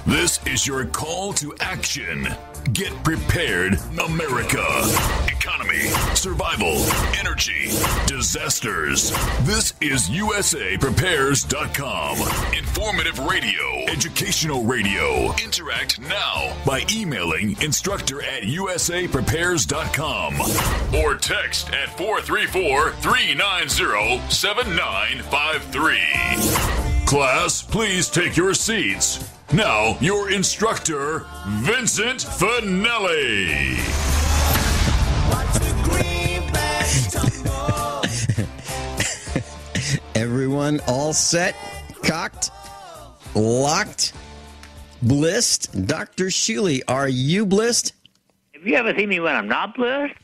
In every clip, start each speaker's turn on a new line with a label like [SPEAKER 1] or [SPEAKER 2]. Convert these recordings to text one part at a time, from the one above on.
[SPEAKER 1] This is your call to action. Get prepared, America. Economy, survival, energy, disasters. This is USAPrepares.com. Informative radio, educational radio. Interact now by emailing instructor@USAPrepares.com or text at 434-390-7953. Class, please take your seats. Now, your instructor, Vincent Finelli.
[SPEAKER 2] Everyone all set, cocked, locked, blissed? Dr. Shealy, are you blissed?
[SPEAKER 3] Have you ever seen me when I'm not blissed?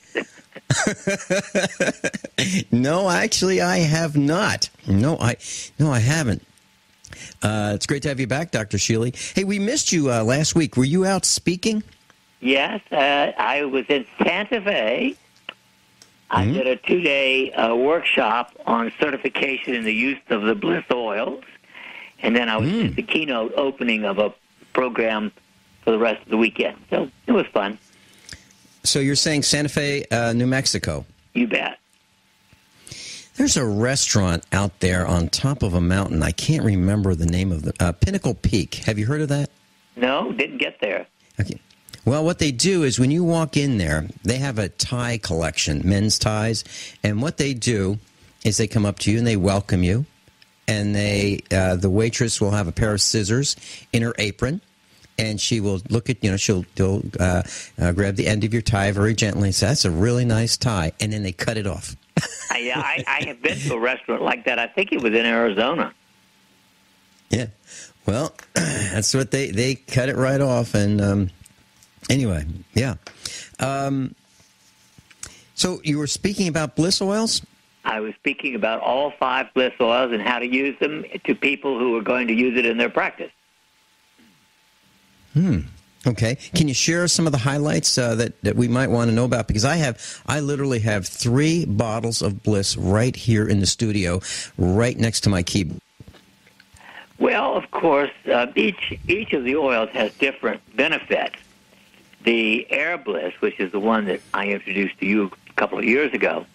[SPEAKER 2] No, actually, I have not. No, I haven't. It's great to have you back, Dr. Shealy. Hey, we missed you last week. Were you out speaking?
[SPEAKER 3] Yes, I was in Santa Fe. I did a 2-day workshop on certification in the use of the bliss oils, and then I was at the keynote opening of a program for the rest of the weekend. So it was fun.
[SPEAKER 2] So you're saying Santa Fe, New Mexico?
[SPEAKER 3] You bet.
[SPEAKER 2] There's a restaurant out there on top of a mountain. I can't remember the name of the Pinnacle Peak. Have you heard of that?
[SPEAKER 3] No, didn't get there.
[SPEAKER 2] Okay. Well, what they do is when you walk in there, they have a tie collection, men's ties, and what they do is they come up to you and they welcome you, and the waitress will have a pair of scissors in her apron, and she will look at, she'll grab the end of your tie very gently and say, "That's a really nice tie," and then they cut it off.
[SPEAKER 3] I have been to a restaurant like that. I think it was in Arizona.
[SPEAKER 2] Yeah. Well, that's what they cut it right off. And anyway, yeah. So you were speaking about bliss oils?
[SPEAKER 3] I was speaking about all 5 bliss oils and how to use them to people who are going to use it in their practice.
[SPEAKER 2] Okay. Can you share some of the highlights that we might want to know about? Because I literally have 3 bottles of Bliss right here in the studio, right next to my keyboard.
[SPEAKER 3] Well, of course, each of the oils has different benefits. The Air Bliss, which is the one that I introduced to you a couple of years ago,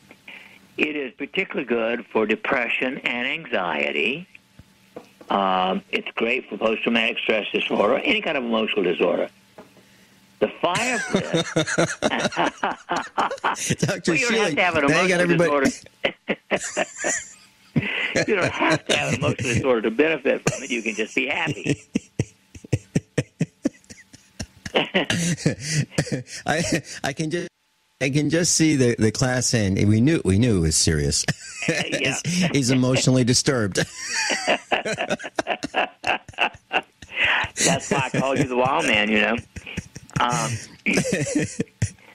[SPEAKER 3] it is particularly good for depression and anxiety. It's great for post-traumatic stress disorder, any kind of emotional disorder. The Fire Bliss.
[SPEAKER 2] Dr.
[SPEAKER 3] You don't have to have an emotional disorder. You don't have to have an emotional disorder to benefit from it. You can just be happy.
[SPEAKER 2] I can just see the class saying we knew it was serious.
[SPEAKER 3] Yeah.
[SPEAKER 2] He's emotionally disturbed.
[SPEAKER 3] That's why I called you the wild man,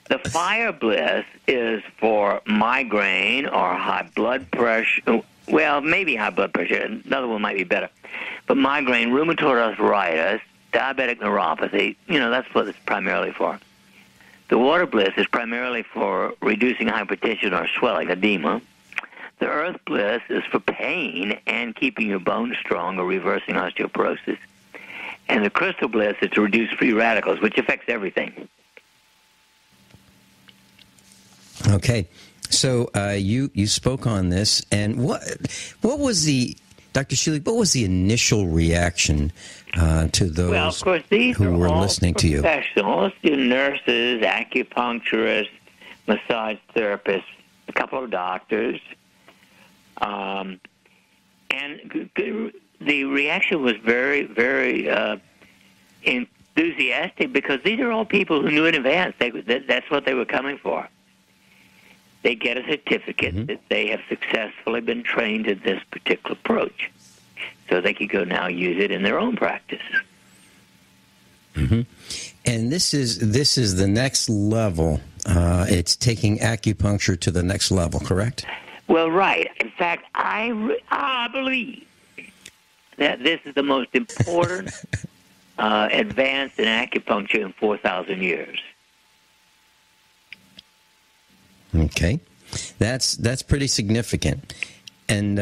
[SPEAKER 3] The Fire Bliss is for migraine or high blood pressure. Well, maybe high blood pressure. Another one might be better. But migraine, rheumatoid arthritis, diabetic neuropathy, that's what it's primarily for. The Water Bliss is primarily for reducing hypertension or swelling, edema. The Earth Bliss is for pain and keeping your bones strong or reversing osteoporosis. And the Crystal Bliss is to reduce free radicals, which affects everything.
[SPEAKER 2] Okay. So you spoke on this, and what was Dr. Shealy, what was the initial reaction to those
[SPEAKER 3] well, of course, these
[SPEAKER 2] who
[SPEAKER 3] are
[SPEAKER 2] were
[SPEAKER 3] all
[SPEAKER 2] listening to you?
[SPEAKER 3] Professionals, nurses, acupuncturists, massage therapists, a couple of doctors. And the reaction was very, very enthusiastic because these are all people who knew in advance that's what they were coming for. They get a certificate that they have successfully been trained in this particular approach, so they could go now use it in their own practice.
[SPEAKER 2] And this is the next level. It's taking acupuncture to the next level, correct?
[SPEAKER 3] Well, right. In fact, I believe that this is the most important advance in acupuncture in 4,000 years.
[SPEAKER 2] Okay. That's pretty significant. And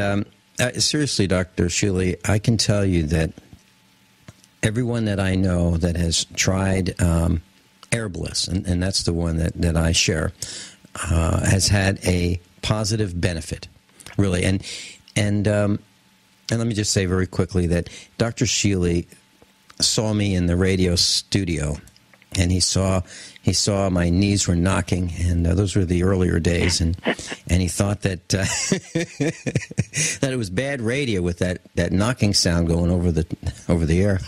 [SPEAKER 2] seriously, Dr. Shealy, I can tell you that everyone that I know that has tried Air Bliss, and that's the one that I share, has had a positive benefit, really. And let me just say very quickly that Dr. Shealy saw me in the radio studio, and he saw my knees were knocking, and those were the earlier days, and he thought that that it was bad radio with that knocking sound going over the air.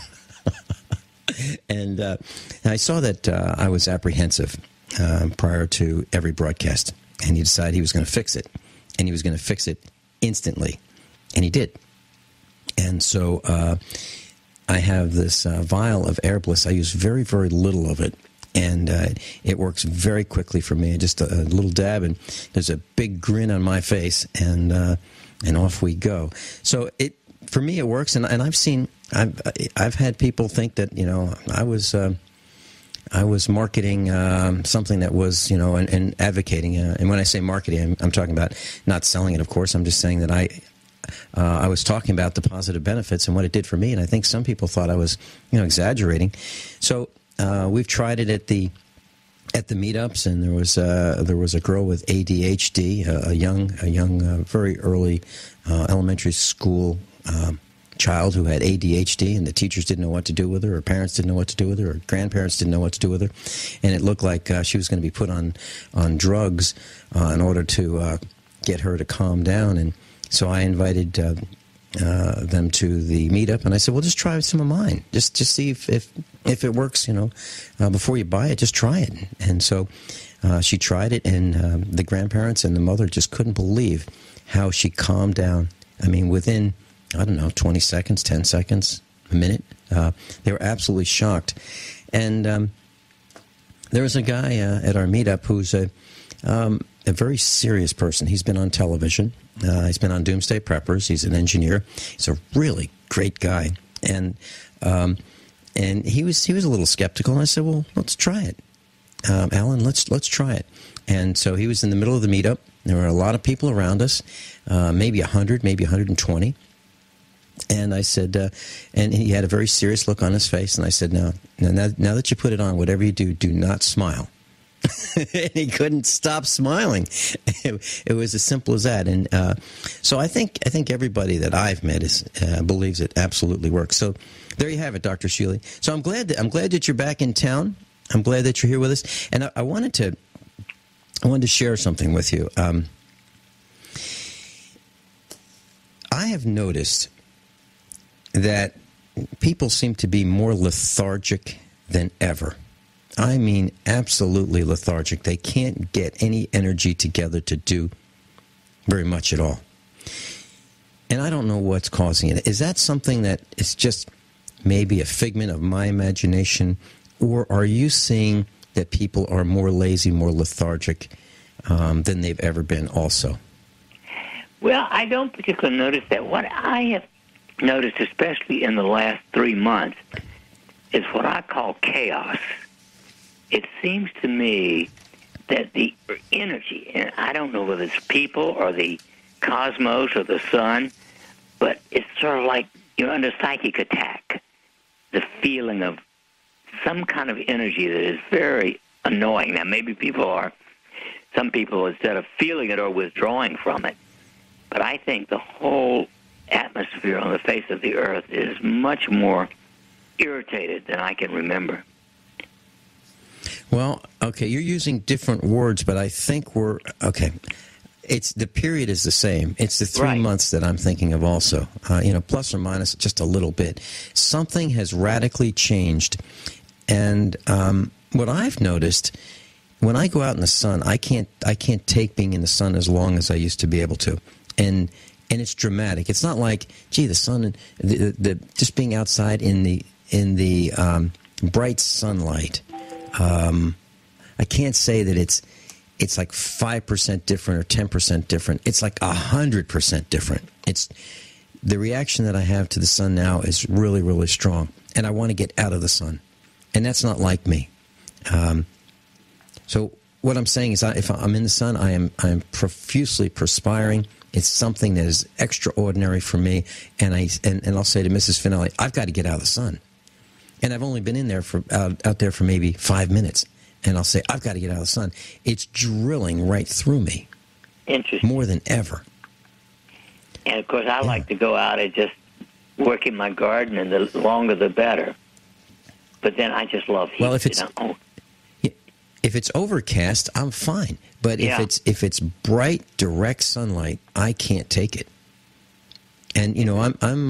[SPEAKER 2] And I saw that I was apprehensive prior to every broadcast, and he decided he was going to fix it, and he was going to fix it instantly, and he did. And so I have this vial of Air Bliss. I use very, very little of it, and it works very quickly for me. Just a little dab, and there's a big grin on my face, and off we go. So for me, it works, and I've had people think that I was marketing something that was and advocating. And when I say marketing, I'm talking about not selling it. Of course, I'm just saying that I was talking about the positive benefits and what it did for me, and I think some people thought I was exaggerating. So we've tried it at the meetups, and there was a girl with ADHD, a young very early elementary school child who had ADHD, and the teachers didn't know what to do with her, or parents didn't know what to do with her, or grandparents didn't know what to do with her, and it looked like she was going to be put on drugs in order to get her to calm down. And so I invited them to the meetup, and I said, well, just try some of mine. Just see if it works, before you buy it, just try it. And so she tried it, and the grandparents and the mother just couldn't believe how she calmed down. I mean, within, 20 seconds, 10 seconds, a minute, they were absolutely shocked. And there was a guy at our meetup who's a very serious person. He's been on television. He's been on Doomsday Preppers. He's an engineer. He's a really great guy. And he was a little skeptical. And I said, well, let's try it. Alan, let's try it. And so he was in the middle of the meetup. There were a lot of people around us, maybe 100, maybe 120. And I said, and he had a very serious look on his face. And I said, now that you put it on, whatever you do, do not smile. And he couldn't stop smiling. It was as simple as that. And so I think everybody that I've met believes it absolutely works. So there you have it, Dr. Shealy. So I'm glad that you're back in town. I'm glad that you're here with us. And I wanted to share something with you. I have noticed that people seem to be more lethargic than ever. I mean, absolutely lethargic. They can't get any energy together to do very much at all. And I don't know what's causing it. Is that something that is just maybe a figment of my imagination, or are you seeing that people are more lazy, more lethargic than they've ever been also?
[SPEAKER 3] Well, I don't particularly notice that. What I have noticed, especially in the last 3 months, is what I call chaos. It seems to me that the energy, and I don't know whether it's people or the cosmos or the sun, but it's sort of like you're under psychic attack. The feeling of some kind of energy that is very annoying. Now, maybe some people, instead of feeling it, are withdrawing from it. But I think the whole atmosphere on the face of the earth is much more irritated than I can remember.
[SPEAKER 2] Well, okay, you're using different words, but I think okay. It's the period is the same. It's the 3 months that I'm thinking of also. Plus or minus just a little bit. Something has radically changed, and what I've noticed when I go out in the sun, I can't take being in the sun as long as I used to be able to, and it's dramatic. It's not like, gee, the sun, the just being outside in the bright sunlight. I can't say that it's like 5% different or 10% different. It's like 100% different. It's the reaction that I have to the sun now is really, really strong, and I want to get out of the sun, and that's not like me. So what I'm saying is, if I'm in the sun, I am profusely perspiring. It's something that is extraordinary for me, and I'll say to Mrs. Finelli, I've got to get out of the sun. and I've only been in there for out there for maybe 5 minutes, and I'll say, I've got to get out of the sun. It's drilling right through me.
[SPEAKER 3] Interesting.
[SPEAKER 2] More than ever.
[SPEAKER 3] And, of course, I like to go out and just work in my garden, and the longer the better. But then I just love heat.
[SPEAKER 2] Well, if it's overcast, I'm fine. But if it's bright, direct sunlight, I can't take it. And I'm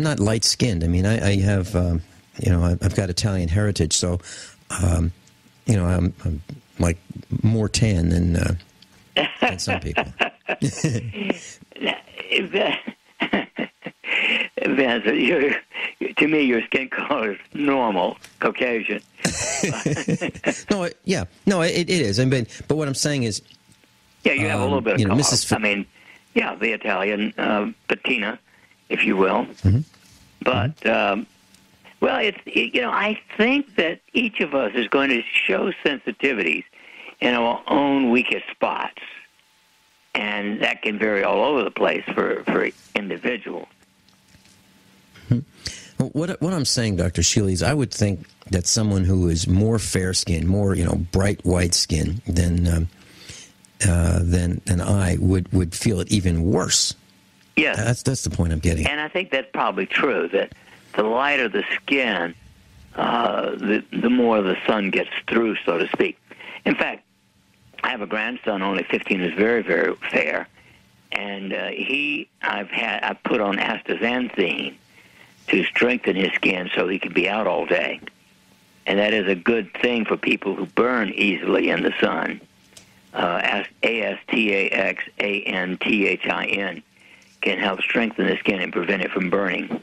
[SPEAKER 2] not light skinned. I mean, I have I've got Italian heritage, so I'm like more tan than some people.
[SPEAKER 3] Vince, to me, your skin color is normal, Caucasian.
[SPEAKER 2] No, it is. But what I'm saying is,
[SPEAKER 3] you have a little bit of color.
[SPEAKER 2] Mrs.
[SPEAKER 3] The Italian patina, if you will.
[SPEAKER 2] Mm-hmm.
[SPEAKER 3] But I think that each of us is going to show sensitivities in our own weakest spots, and that can vary all over the place for individuals.
[SPEAKER 2] What I'm saying, Dr. Shealy, is I would think that someone who is more fair-skinned, more bright white skin than I would feel it even worse.
[SPEAKER 3] Yeah,
[SPEAKER 2] that's the point I'm getting.
[SPEAKER 3] And I think that's probably true. That the lighter the skin, the more the sun gets through, so to speak. In fact, I have a grandson, only 15, who's very, very fair, and I've put on astaxanthin to strengthen his skin so he can be out all day. And that is a good thing for people who burn easily in the sun. astaxanthin can help strengthen the skin and prevent it from burning.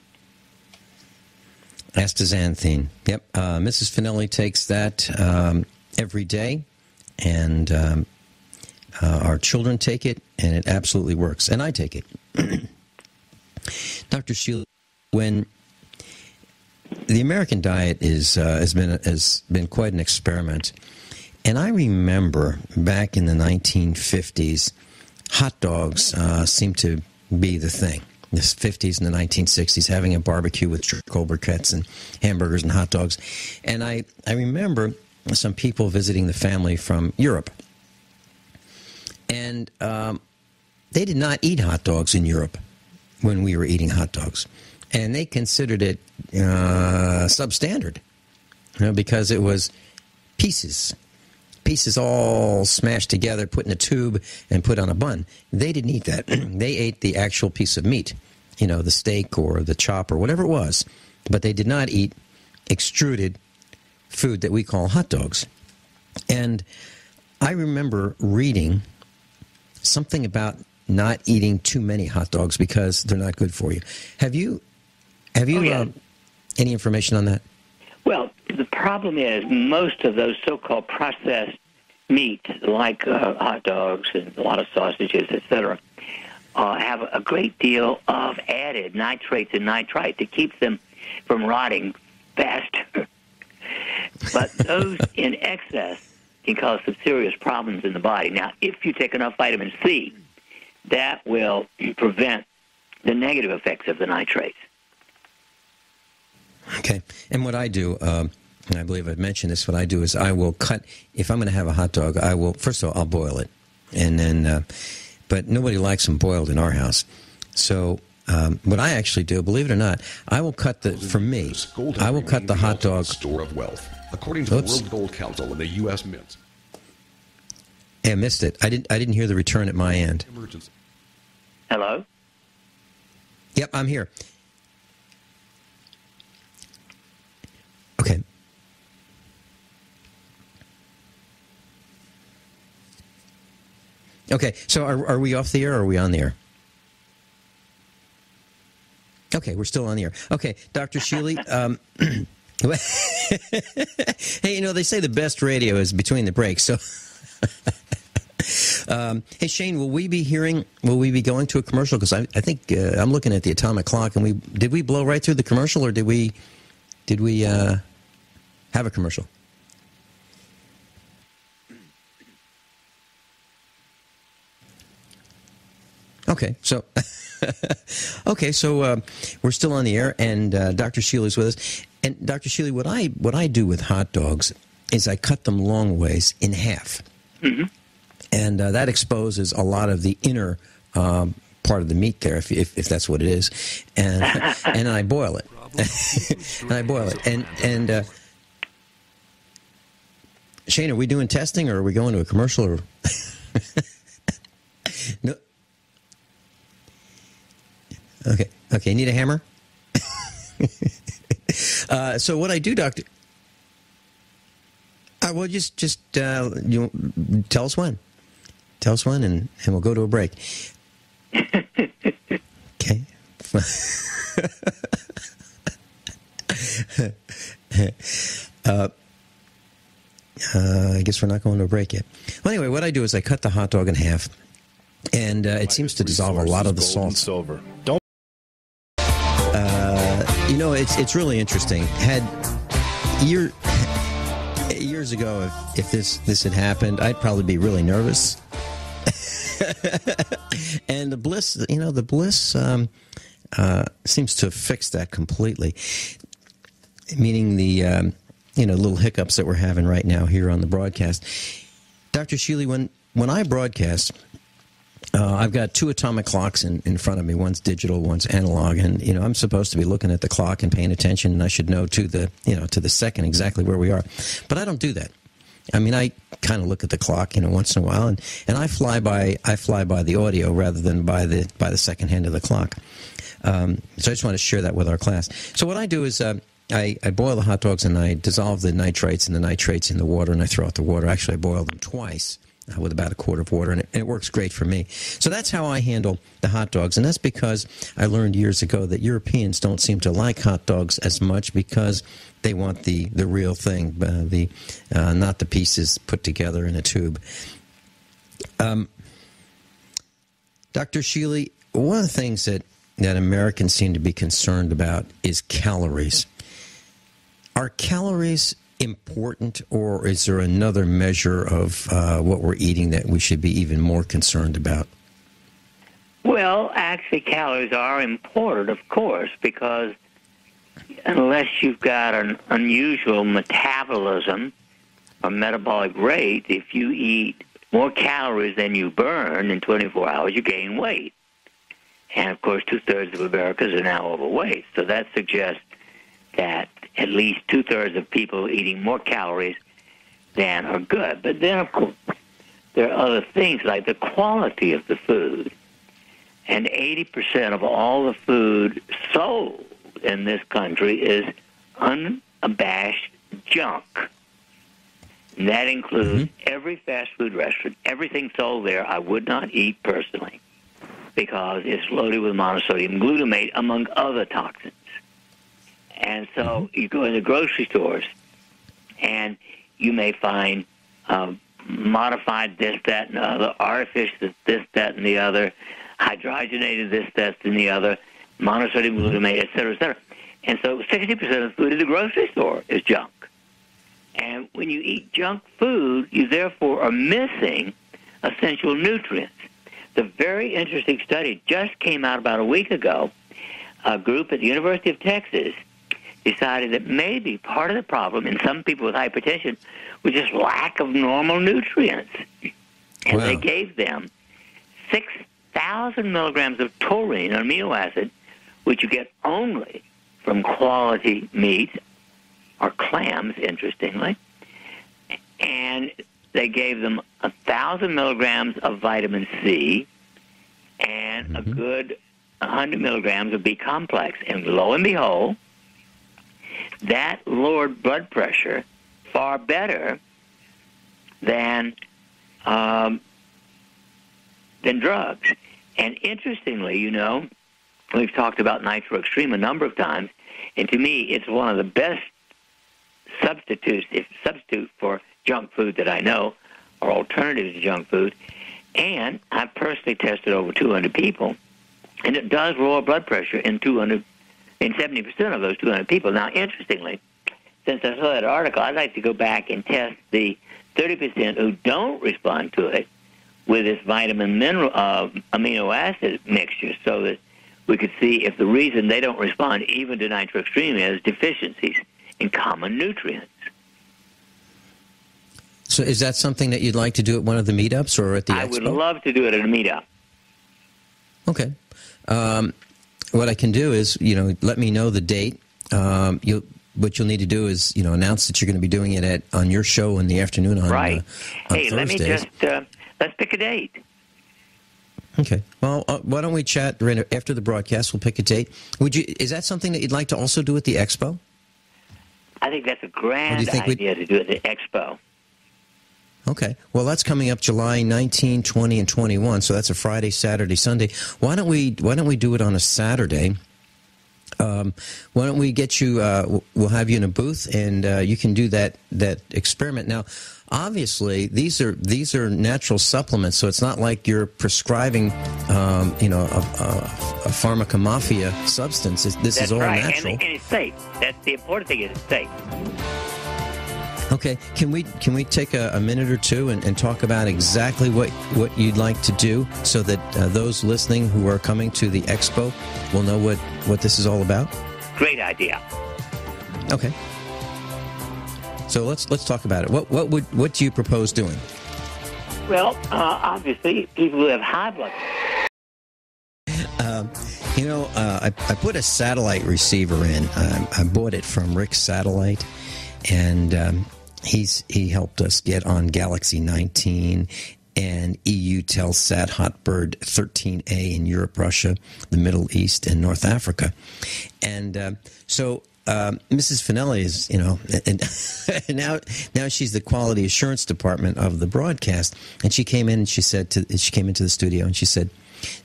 [SPEAKER 2] Astaxanthin. Yep. Mrs. Finelli takes that every day, and our children take it, and it absolutely works. And I take it. Dr. Shealy, when the American diet has been quite an experiment, and I remember back in the 1950s, hot dogs seemed to be the thing. The 50s and the 1960s, having a barbecue with charcoal briquettes and hamburgers and hot dogs, and I remember some people visiting the family from Europe, and they did not eat hot dogs in Europe when we were eating hot dogs. And they considered it substandard, because it was pieces all smashed together, put in a tube, and put on a bun. They didn't eat that. They ate the actual piece of meat, the steak or the chop or whatever it was. But they did not eat extruded food that we call hot dogs. And I remember reading something about not eating too many hot dogs because they're not good for you. Have you any information on that?
[SPEAKER 3] Well, the problem is most of those so-called processed meat, like hot dogs and a lot of sausages, etc., have a great deal of added nitrates and nitrite that keeps them from rotting faster. But those in excess can cause some serious problems in the body. Now, if you take enough vitamin C, that will prevent the negative effects of the nitrates.
[SPEAKER 2] Okay. And what I do, and I believe I've mentioned this, what I do is I will cut, if I'm going to have a hot dog, first of all, I'll boil it. And then, but nobody likes them boiled in our house. So what I actually do, believe it or not, I will cut I will cut the hot dog.
[SPEAKER 4] Store of wealth, according to the World Gold Council and the U.S. Mint.
[SPEAKER 2] Hey, I missed it. I didn't hear the return at my end.
[SPEAKER 4] Emergency.
[SPEAKER 3] Hello?
[SPEAKER 2] Yep, I'm here. Okay. Okay, so are we off the air or are we on the air? Okay, we're still on the air. Okay, Dr. Shealy, hey, they say the best radio is between the breaks, so... hey, Shayne, will we be going to a commercial? Because I think I'm looking at the atomic clock, and did we blow right through the commercial, or did we have a commercial? Okay, so we're still on the air, and Dr. Shealy is with us. And Dr. Shealy, what I do with hot dogs is I cut them long ways in half.
[SPEAKER 3] Mm-hmm.
[SPEAKER 2] And that exposes a lot of the inner part of the meat there, if that's what it is. And and I boil it. And I boil it. And Shayne, are we doing testing, or are we going to a commercial? Or no. Okay. Need a hammer? So what I do, Doctor? Well, just you tell us when. Tell us when, and we'll go to a break. Okay. I guess we're not going to a break yet. Well, anyway, what I do is I cut the hot dog in half, and it seems to dissolve a lot of the salt.
[SPEAKER 5] Silver. Don't.
[SPEAKER 2] It's really interesting. Years ago, if this had happened, I'd probably be really nervous. And the Bliss, seems to have fixed that completely. Meaning the little hiccups that we're having right now here on the broadcast. Dr. Shealy, when I broadcast, I've got two atomic clocks in front of me. One's digital, one's analog, and I'm supposed to be looking at the clock and paying attention, and I should know to the second exactly where we are. But I don't do that. I mean, I kind of look at the clock, once in a while, and I fly by the audio rather than by the second hand of the clock. So I just want to share that with our class. So what I do is I boil the hot dogs, and I dissolve the nitrates and the nitrates in the water, and I throw out the water. Actually, I boil them twice with about a quart of water, and it works great for me. So that's how I handle the hot dogs, and that's because I learned years ago that Europeans don't seem to like hot dogs as much because they want the real thing, not the pieces put together in a tube. Dr. Shealy, one of the things that Americans seem to be concerned about is calories. Are calories important, or is there another measure of what we're eating that we should be even more concerned about?
[SPEAKER 3] Well, actually, calories are important, of course, because unless you've got an unusual metabolism or metabolic rate, if you eat more calories than you burn in 24 hours, you gain weight. And, of course, 2/3 of Americans are now overweight. So that suggests that at least 2/3 of people eating more calories than are good. But then, of course, there are other things like the quality of the food. And 80% of all the food sold in this country is unabashed junk. And that includes every fast food restaurant. Everything sold there I would not eat personally because it's loaded with monosodium glutamate, among other toxins. And so you go into grocery stores, and you may find modified this, that, and the other, artificial this, that, and the other, hydrogenated this, that, and the other, monosodium glutamate, et cetera, et cetera. And so 60% of the food at the grocery store is junk. And when you eat junk food, you therefore are missing essential nutrients. The very interesting study just came out about a week ago. A group at the University of Texas decided that maybe part of the problem in some people with hypertension was just lack of normal nutrients. And they gave them 6,000 milligrams of taurine, an amino acid, which you get only from quality meat or clams, interestingly. And they gave them 1,000 milligrams of vitamin C and a good 100 milligrams of B complex. And lo and behold, that lowered blood pressure far better than drugs. And interestingly, we've talked about Nitro Extreme a number of times, and to me, it's one of the best substitute for junk food that I know, or alternatives to junk food. And I personally tested over 200 people, and it does lower blood pressure in 70% of those 200 people. Now, interestingly, since I saw that article, I'd like to go back and test the 30% who don't respond to it with this vitamin mineral amino acid mixture, so that we could see if the reason they don't respond even to Nitro Extreme is deficiencies. in common nutrients.
[SPEAKER 2] So is that something that you'd like to do at one of the meetups or at the expo?
[SPEAKER 3] I would love to do it at a meetup.
[SPEAKER 2] Okay. What I can do is, let me know the date. What you'll need to do is, announce that you're going to be doing it on your show in the afternoon on
[SPEAKER 3] right.
[SPEAKER 2] On
[SPEAKER 3] hey, let me
[SPEAKER 2] Thursdays.
[SPEAKER 3] just let's pick a date.
[SPEAKER 2] Okay. Well, why don't we chat right after the broadcast? We'll pick a date. Is that something that you'd like to also do at the expo?
[SPEAKER 3] I think that's a grand idea to do at the expo.
[SPEAKER 2] Okay. Well, that's coming up July 19, 20, and 21. So that's a Friday, Saturday, Sunday. Why don't we do it on a Saturday? Why don't we get you? We'll have you in a booth, and you can do that experiment. Now, obviously, these are natural supplements, so it's not like you're prescribing, a pharmacomafia substance. This is all
[SPEAKER 3] right.
[SPEAKER 2] natural,
[SPEAKER 3] and it's safe. That's the important thing. Is it's safe.
[SPEAKER 2] Okay, can we take a minute or two and talk about exactly what you'd like to do so that those listening who are coming to the expo will know what this is all about?
[SPEAKER 3] Great idea.
[SPEAKER 2] Okay. So let's talk about it. What do you propose doing?
[SPEAKER 3] Well, obviously, people who have high blood
[SPEAKER 2] I put a satellite receiver in. I bought it from Rick's Satellite, and he helped us get on Galaxy 19 and EU Telsat Hotbird 13A in Europe, Russia, the Middle East, and North Africa. And so Mrs. Finelli is, and now she's the quality assurance department of the broadcast. And she came in and she came into the studio and she said,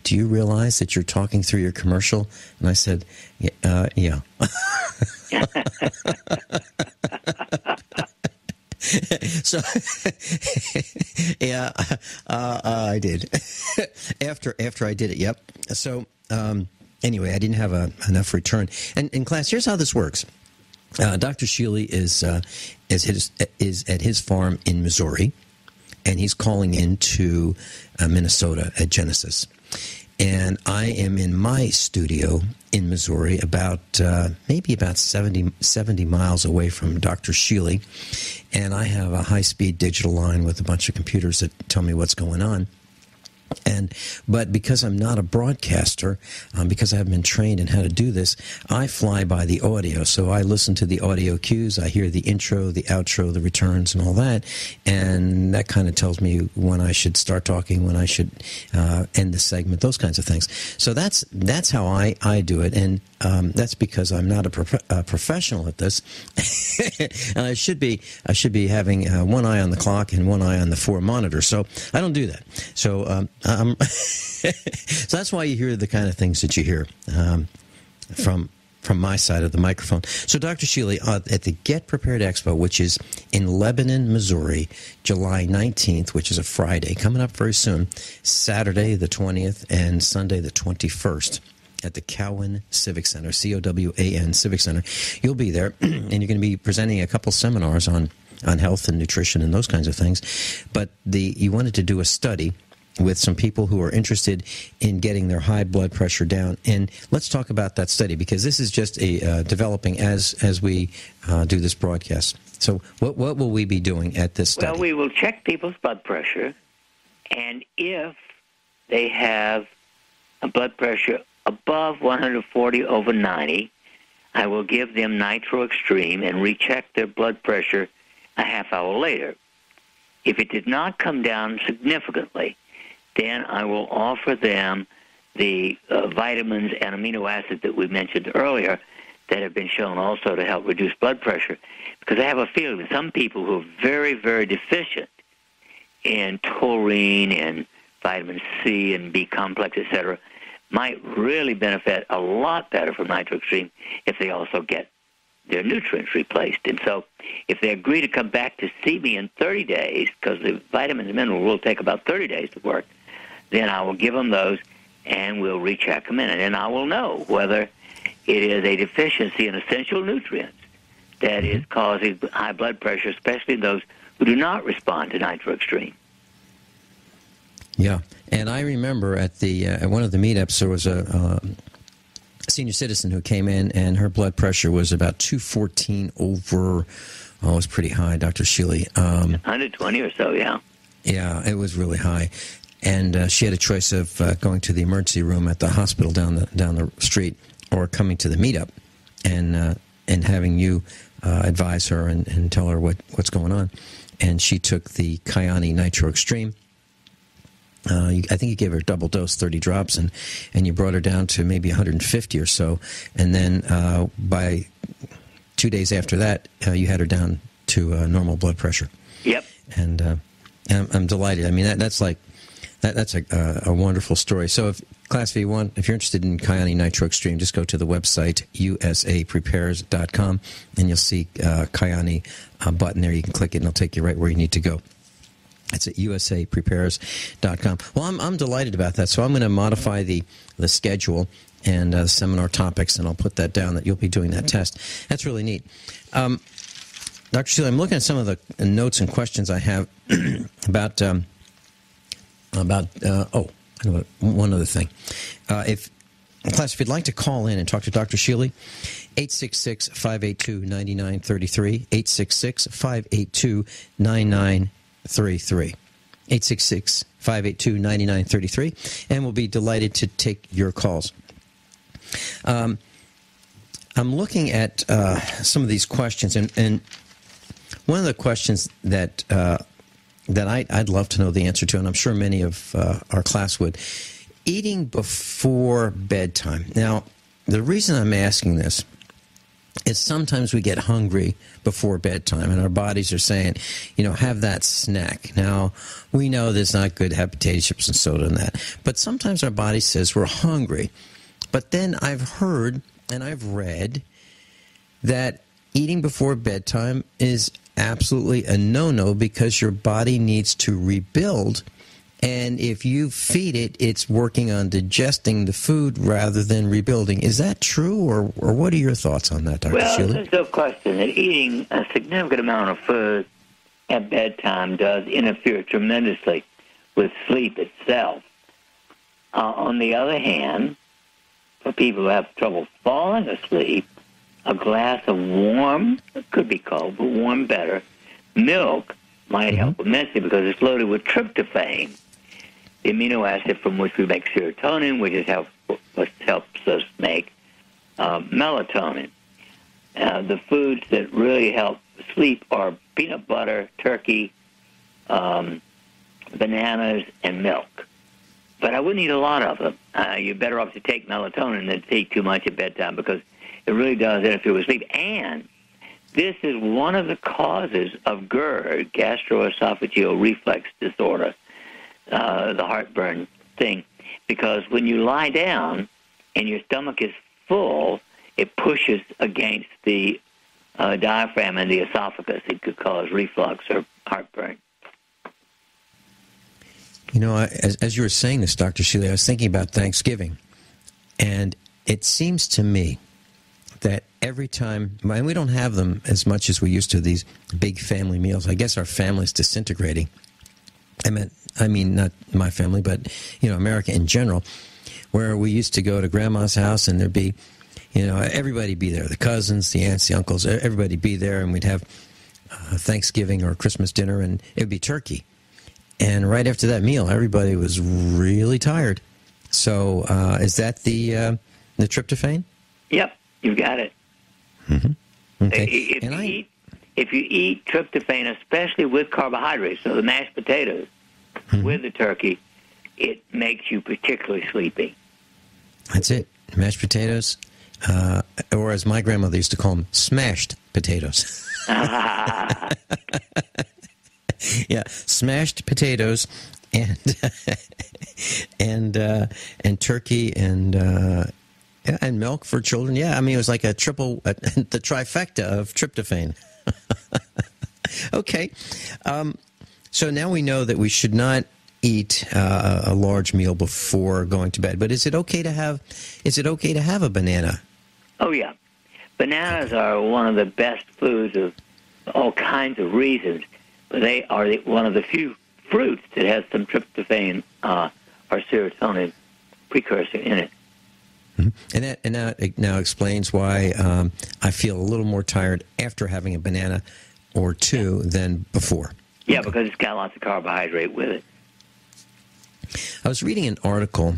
[SPEAKER 2] "Do you realize that you're talking through your commercial?" And I said, "Yeah." So, yeah, I did. After I did it, yep. So, anyway, I didn't have enough return. And in class, here's how this works. Dr. Shealy is at his farm in Missouri, and he's calling into Minnesota at Genesis. And I am in my studio in Missouri, maybe about 70 miles away from Dr. Shealy. And I have a high-speed digital line with a bunch of computers that tell me what's going on. But because I'm not a broadcaster, because I haven't been trained in how to do this, I fly by the audio. So I listen to the audio cues. I hear the intro, the outro, the returns, and all that. And that kind of tells me when I should start talking, when I should end the segment, those kinds of things. So that's how I do it. And that's because I'm not a professional at this. And I should be having one eye on the clock and one eye on the 4 monitor. So I don't do that. So so that's why you hear the kind of things that you hear from my side of the microphone. So Dr. Shealy, at the Get Prepared Expo, which is in Lebanon, Missouri, July 19th, which is a Friday, coming up very soon, Saturday the 20th and Sunday the 21st. At the Cowan Civic Center, COWAN Civic Center. You'll be there, and you're going to be presenting a couple seminars on health and nutrition and those kinds of things. But you wanted to do a study with some people who are interested in getting their high blood pressure down. And let's talk about that study, because this is just developing as we do this broadcast. So what will we be doing at this study?
[SPEAKER 3] Well, we will check people's blood pressure, and if they have a blood pressure above 140/90, I will give them Nitro Extreme and recheck their blood pressure a half hour later. If it did not come down significantly, then I will offer them the vitamins and amino acids that we mentioned earlier that have been shown also to help reduce blood pressure. Because I have a feeling that some people who are very, very deficient in taurine and vitamin C and B complex, etc., might really benefit a lot better from Nitro Extreme if they also get their nutrients replaced. And so if they agree to come back to see me in 30 days, because the vitamins and minerals will take about 30 days to work, then I will give them those and we'll recheck them in. And then I will know whether it is a deficiency in essential nutrients that is causing high blood pressure, especially in those who do not respond to Nitro Extreme.
[SPEAKER 2] Yeah, and I remember at one of the meetups there was senior citizen who came in, and her blood pressure was about 214 over, it was pretty high, Dr. Shealy.
[SPEAKER 3] 120 or so, yeah.
[SPEAKER 2] Yeah, it was really high. And she had a choice of going to the emergency room at the hospital down the street, or coming to the meetup and having you advise her and tell her what's going on. And she took the Kyani Nitro Extreme. I think you gave her a double dose, 30 drops, and you brought her down to maybe 150 or so. And then by 2 days after that, you had her down to normal blood pressure.
[SPEAKER 3] Yep.
[SPEAKER 2] And I'm delighted. I mean, that's like that's a wonderful story. So if Class V1, if you're interested in Kyani Nitro Extreme, just go to the website usaprepares.com, and you'll see Kyani button there. You can click it, and it'll take you right where you need to go. It's at usaprepares.com. Well, I'm delighted about that. So I'm going to modify the schedule and seminar topics, and I'll put that down that you'll be doing that test. That's really neat. Dr. Shealy, I'm looking at some of the notes and questions I have about one other thing. If you'd like to call in and talk to Dr. Shealy, 866-582-9933, 866-582-9933, 866-582-9933, and we'll be delighted to take your calls. I'm looking at some of these questions, and one of the questions that I'd love to know the answer to, and I'm sure many of our class would, eating before bedtime. Now, the reason I'm asking this is sometimes we get hungry before bedtime, and our bodies are saying, have that snack. Now, we know there's not good to have potato chips and soda and that, but sometimes our body says we're hungry. But then I've heard and I've read that eating before bedtime is absolutely a no-no because your body needs to rebuild, and if you feed it, it's working on digesting the food rather than rebuilding. Is that true, or what are your thoughts on that, Dr. Shealy?
[SPEAKER 3] Well, there's no question that eating a significant amount of food at bedtime does interfere tremendously with sleep itself. On the other hand, for people who have trouble falling asleep, a glass of warm, it could be cold, but warm better, milk might help immensely because it's loaded with tryptophan, the amino acid from which we make serotonin, which helps us make melatonin. The foods that really help sleep are peanut butter, turkey, bananas, and milk. But I wouldn't eat a lot of them. You're better off to take melatonin than to take too much at bedtime because it really does interfere with sleep. And this is one of the causes of GERD, gastroesophageal reflux disorder, the heartburn thing, because when you lie down and your stomach is full, it pushes against the diaphragm and the esophagus. It could cause reflux or heartburn.
[SPEAKER 2] As you were saying this, Dr. Shealy, I was thinking about Thanksgiving, and it seems to me that every time, and we don't have them as much as we used to, these big family meals. I guess our family's disintegrating. I mean, not my family, but, America in general, where we used to go to Grandma's house and there'd be, everybody be there, the cousins, the aunts, the uncles, everybody be there, and we'd have Thanksgiving or Christmas dinner, and it would be turkey. And right after that meal, everybody was really tired. So is that the tryptophan?
[SPEAKER 3] Yep, you've got it.
[SPEAKER 2] Mm-hmm. Okay.
[SPEAKER 3] If you eat tryptophan, especially with carbohydrates, so the mashed potatoes with the turkey, it makes you particularly sleepy.
[SPEAKER 2] That's it. Mashed potatoes, or as my grandmother used to call them, smashed potatoes. Yeah, smashed potatoes and turkey and milk for children. Yeah, I mean, it was like a triple, the trifecta of tryptophan. Okay, so now we know that we should not eat a large meal before going to bed. But is it okay to have a banana? Oh yeah,
[SPEAKER 3] bananas are one of the best foods of all kinds of reasons. But they are one of the few fruits that has some tryptophan or serotonin precursor in it.
[SPEAKER 2] And that now explains why I feel a little more tired after having a banana or two than before.
[SPEAKER 3] Yeah, because it's got lots of carbohydrate with it.
[SPEAKER 2] I was reading an article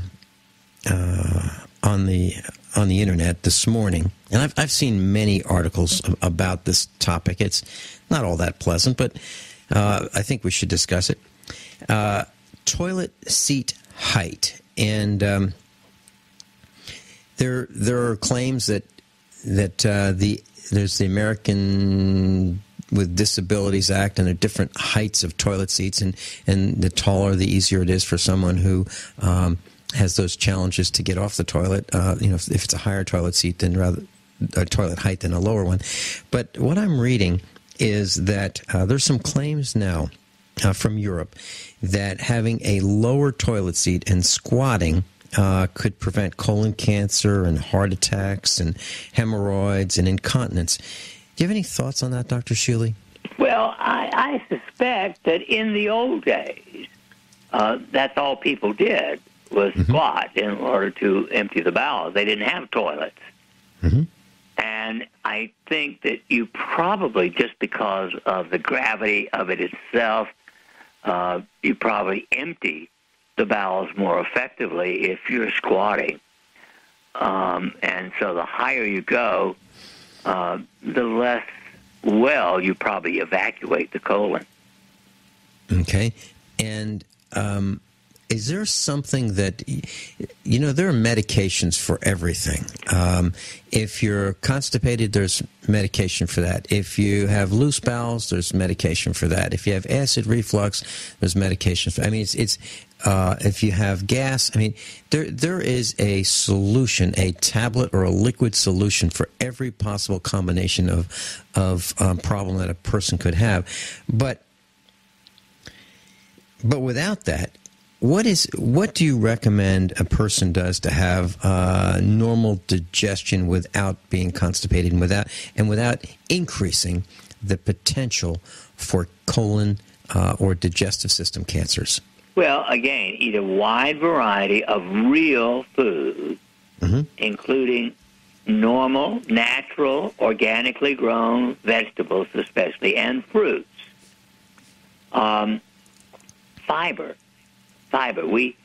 [SPEAKER 2] on the internet this morning, and I've seen many articles about this topic. It's not all that pleasant, but I think we should discuss it. Toilet seat height, and there are claims that there's the American with Disabilities Act, and there are different heights of toilet seats, and the taller, the easier it is for someone who has those challenges to get off the toilet. If it's a higher toilet seat than rather a toilet height than a lower one. But what I'm reading is that there's some claims now from Europe that having a lower toilet seat and squatting could prevent colon cancer and heart attacks and hemorrhoids and incontinence. Do you have any thoughts on that, Dr. Shealy?
[SPEAKER 3] Well, I suspect that in the old days, that's all people did was squat in order to empty the bowels. They didn't have toilets.
[SPEAKER 2] Mm-hmm.
[SPEAKER 3] And I think that you probably, just because of the gravity of it itself, you probably empty the bowels more effectively if you're squatting. And so the higher you go, the less well you probably evacuate the colon.
[SPEAKER 2] Okay. And is there something that, there are medications for everything. If you're constipated, there's medication for that. If you have loose bowels, there's medication for that. If you have acid reflux, there's medication for if you have gas, there is a solution, a tablet or a liquid solution for every possible combination of problem that a person could have. But without that, what do you recommend a person does to have normal digestion without being constipated and without increasing the potential for colon or digestive system cancers?
[SPEAKER 3] Well, again, eat a wide variety of real food, including normal, natural, organically grown vegetables especially, and fruits. Fiber. We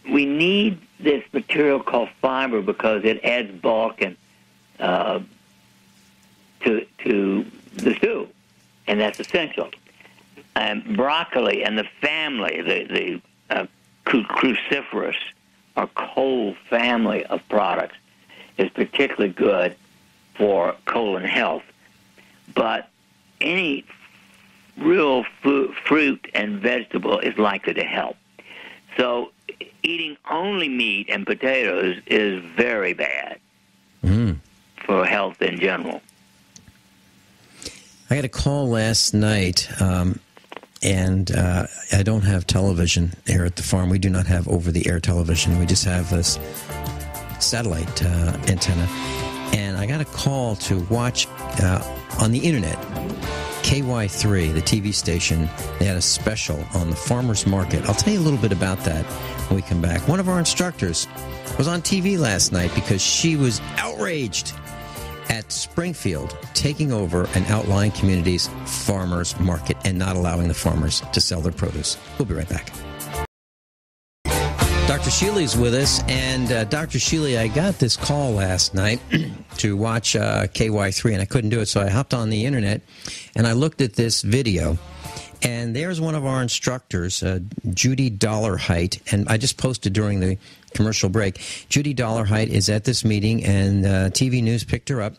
[SPEAKER 3] need this material called fiber because it adds bulk and to the stew, and that's essential. Broccoli and the family, the cruciferous or cold family of products, is particularly good for colon health. But any real fruit and vegetable is likely to help. So eating only meat and potatoes is very bad for health in general.
[SPEAKER 2] I got a call last night, and I don't have television here at the farm. We do not have over-the-air television. We just have this satellite antenna. And I got a call to watch on the internet, KY3, the TV station. They had a special on the farmer's market. I'll tell you a little bit about that when we come back. One of our instructors was on TV last night because she was outraged at Springfield taking over an outlying community's farmer's market and not allowing the farmers to sell their produce. We'll be right back. Dr. Shealy's with us, and Dr. Shealy, I got this call last night to watch KY3, and I couldn't do it, so I hopped on the internet, and I looked at this video, and there's one of our instructors, Judy Dollarheight, and I just posted during the commercial break. Judy Dollarheight is at this meeting, and TV News picked her up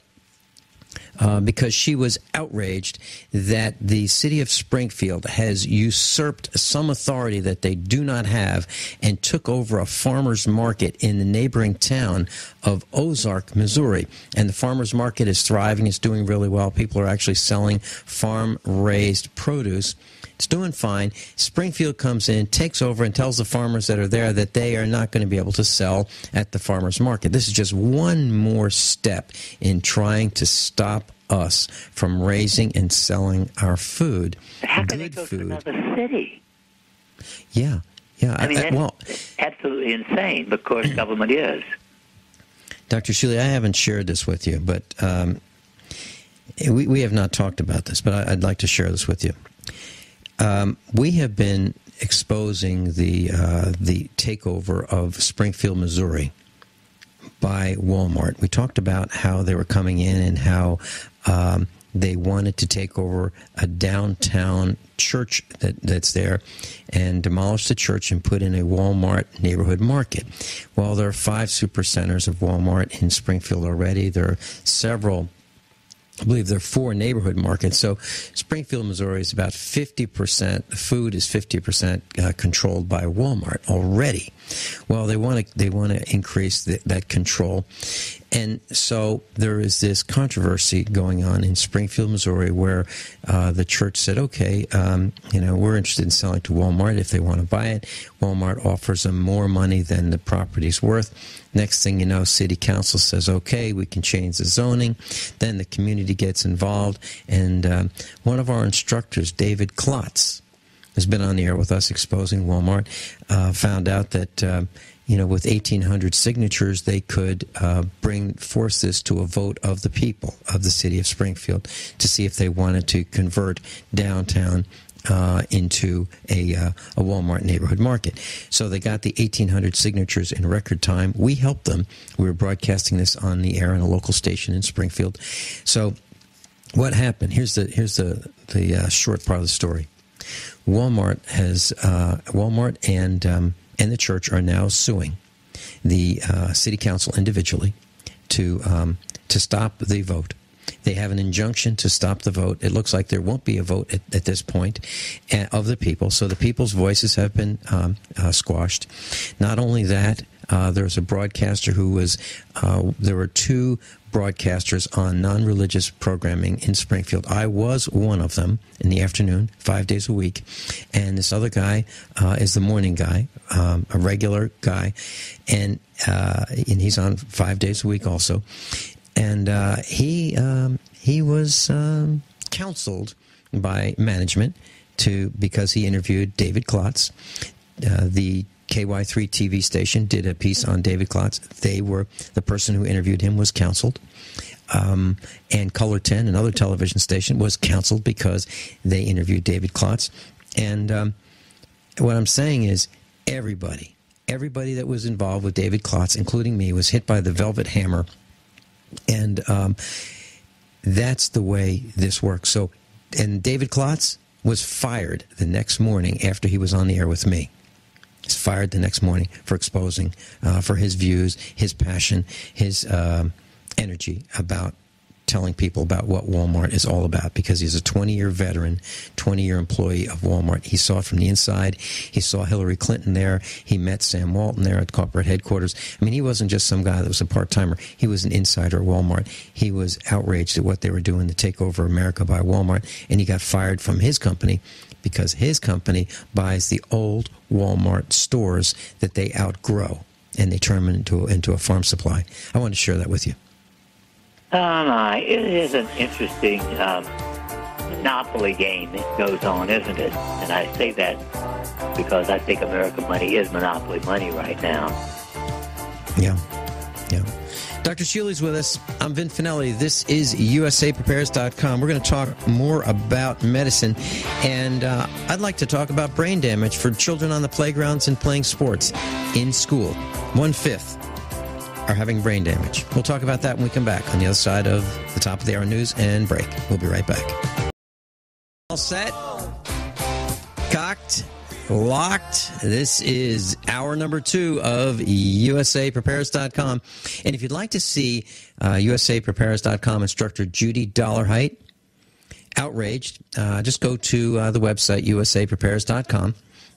[SPEAKER 2] because she was outraged that the city of Springfield has usurped some authority that they do not have and took over a farmer's market in the neighboring town of Ozark, Missouri. And the farmer's market is thriving. It's doing really well. People are actually selling farm-raised produce. It's doing fine. Springfield comes in, takes over, and tells the farmers that are there that they are not going to be able to sell at the farmer's market. This is just one more step in trying to stop us from raising and selling our food.
[SPEAKER 3] How can they go to another city?
[SPEAKER 2] Yeah.
[SPEAKER 3] I mean, that's absolutely insane, but of course government is.
[SPEAKER 2] Dr. Shealy, I haven't shared this with you, but we have not talked about this, but I'd like to share this with you. We have been exposing the takeover of Springfield, Missouri by Walmart. We talked about how they were coming in and how they wanted to take over a downtown church that's there and demolish the church and put in a Walmart neighborhood market. Well, there are 5 supercenters of Walmart in Springfield already. There are several, I believe there are 4 neighborhood markets. So Springfield, Missouri is about 50%, food is 50% controlled by Walmart already. Well, they want to increase that control. And so there is this controversy going on in Springfield, Missouri, where the church said, okay, we're interested in selling to Walmart if they want to buy it. Walmart offers them more money than the property's worth. Next thing you know, city council says, okay, we can change the zoning. Then the community gets involved. And one of our instructors, David Klotz, has been on the air with us exposing Walmart, found out that with 1,800 signatures, they could force this to a vote of the people of the city of Springfield to see if they wanted to convert downtown into a Walmart neighborhood market. So they got the 1,800 signatures in record time. We helped them. We were broadcasting this on the air on a local station in Springfield. So what happened? Here's the short part of the story. Walmart and the church are now suing the city council individually to stop the vote. They have an injunction to stop the vote. It looks like there won't be a vote at this point of the people. So the people's voices have been squashed. Not only that, there's a broadcaster who was, there were 2 broadcasters on non-religious programming in Springfield. I was one of them in the afternoon, 5 days a week. And this other guy is the morning guy, a regular guy. And he's on 5 days a week also. And he was counseled by management because he interviewed David Klotz. The KY3 TV station did a piece on David Klotz. The person who interviewed him was counseled. And Color 10, another television station, was counseled because they interviewed David Klotz. And what I'm saying is everybody that was involved with David Klotz, including me, was hit by the velvet hammer. And that's the way this works. So, and David Klotz was fired the next morning after he was on the air with me. He's fired the next morning for exposing, for his views, his passion, his energy about telling people about what Walmart is all about, because he's a 20-year veteran, 20-year employee of Walmart. He saw it from the inside. He saw Hillary Clinton there. He met Sam Walton there at corporate headquarters. I mean, he wasn't just some guy that was a part-timer. He was an insider at Walmart. He was outraged at what they were doing to take over America by Walmart, and he got fired from his company because his company buys the old Walmart stores that they outgrow, and they turn them into a farm supply. I want to share that with you.
[SPEAKER 3] It is an interesting monopoly game that goes on, isn't it? And I say that because I think American money is monopoly money right now.
[SPEAKER 2] Yeah. Dr. Shealy's with us. I'm Vin Finelli. This is USAPrepares.com. We're going to talk more about medicine, and I'd like to talk about brain damage for children on the playgrounds and playing sports in school. 1/5 are having brain damage. We'll talk about that when we come back on the other side of the top of the hour news and break. We'll be right back. All set? Cocked? Locked. This is hour number 2 of USAPrepares.com. And if you'd like to see USAPrepares.com instructor Judy Dollarheight outraged, just go to the website USAPrepares.com.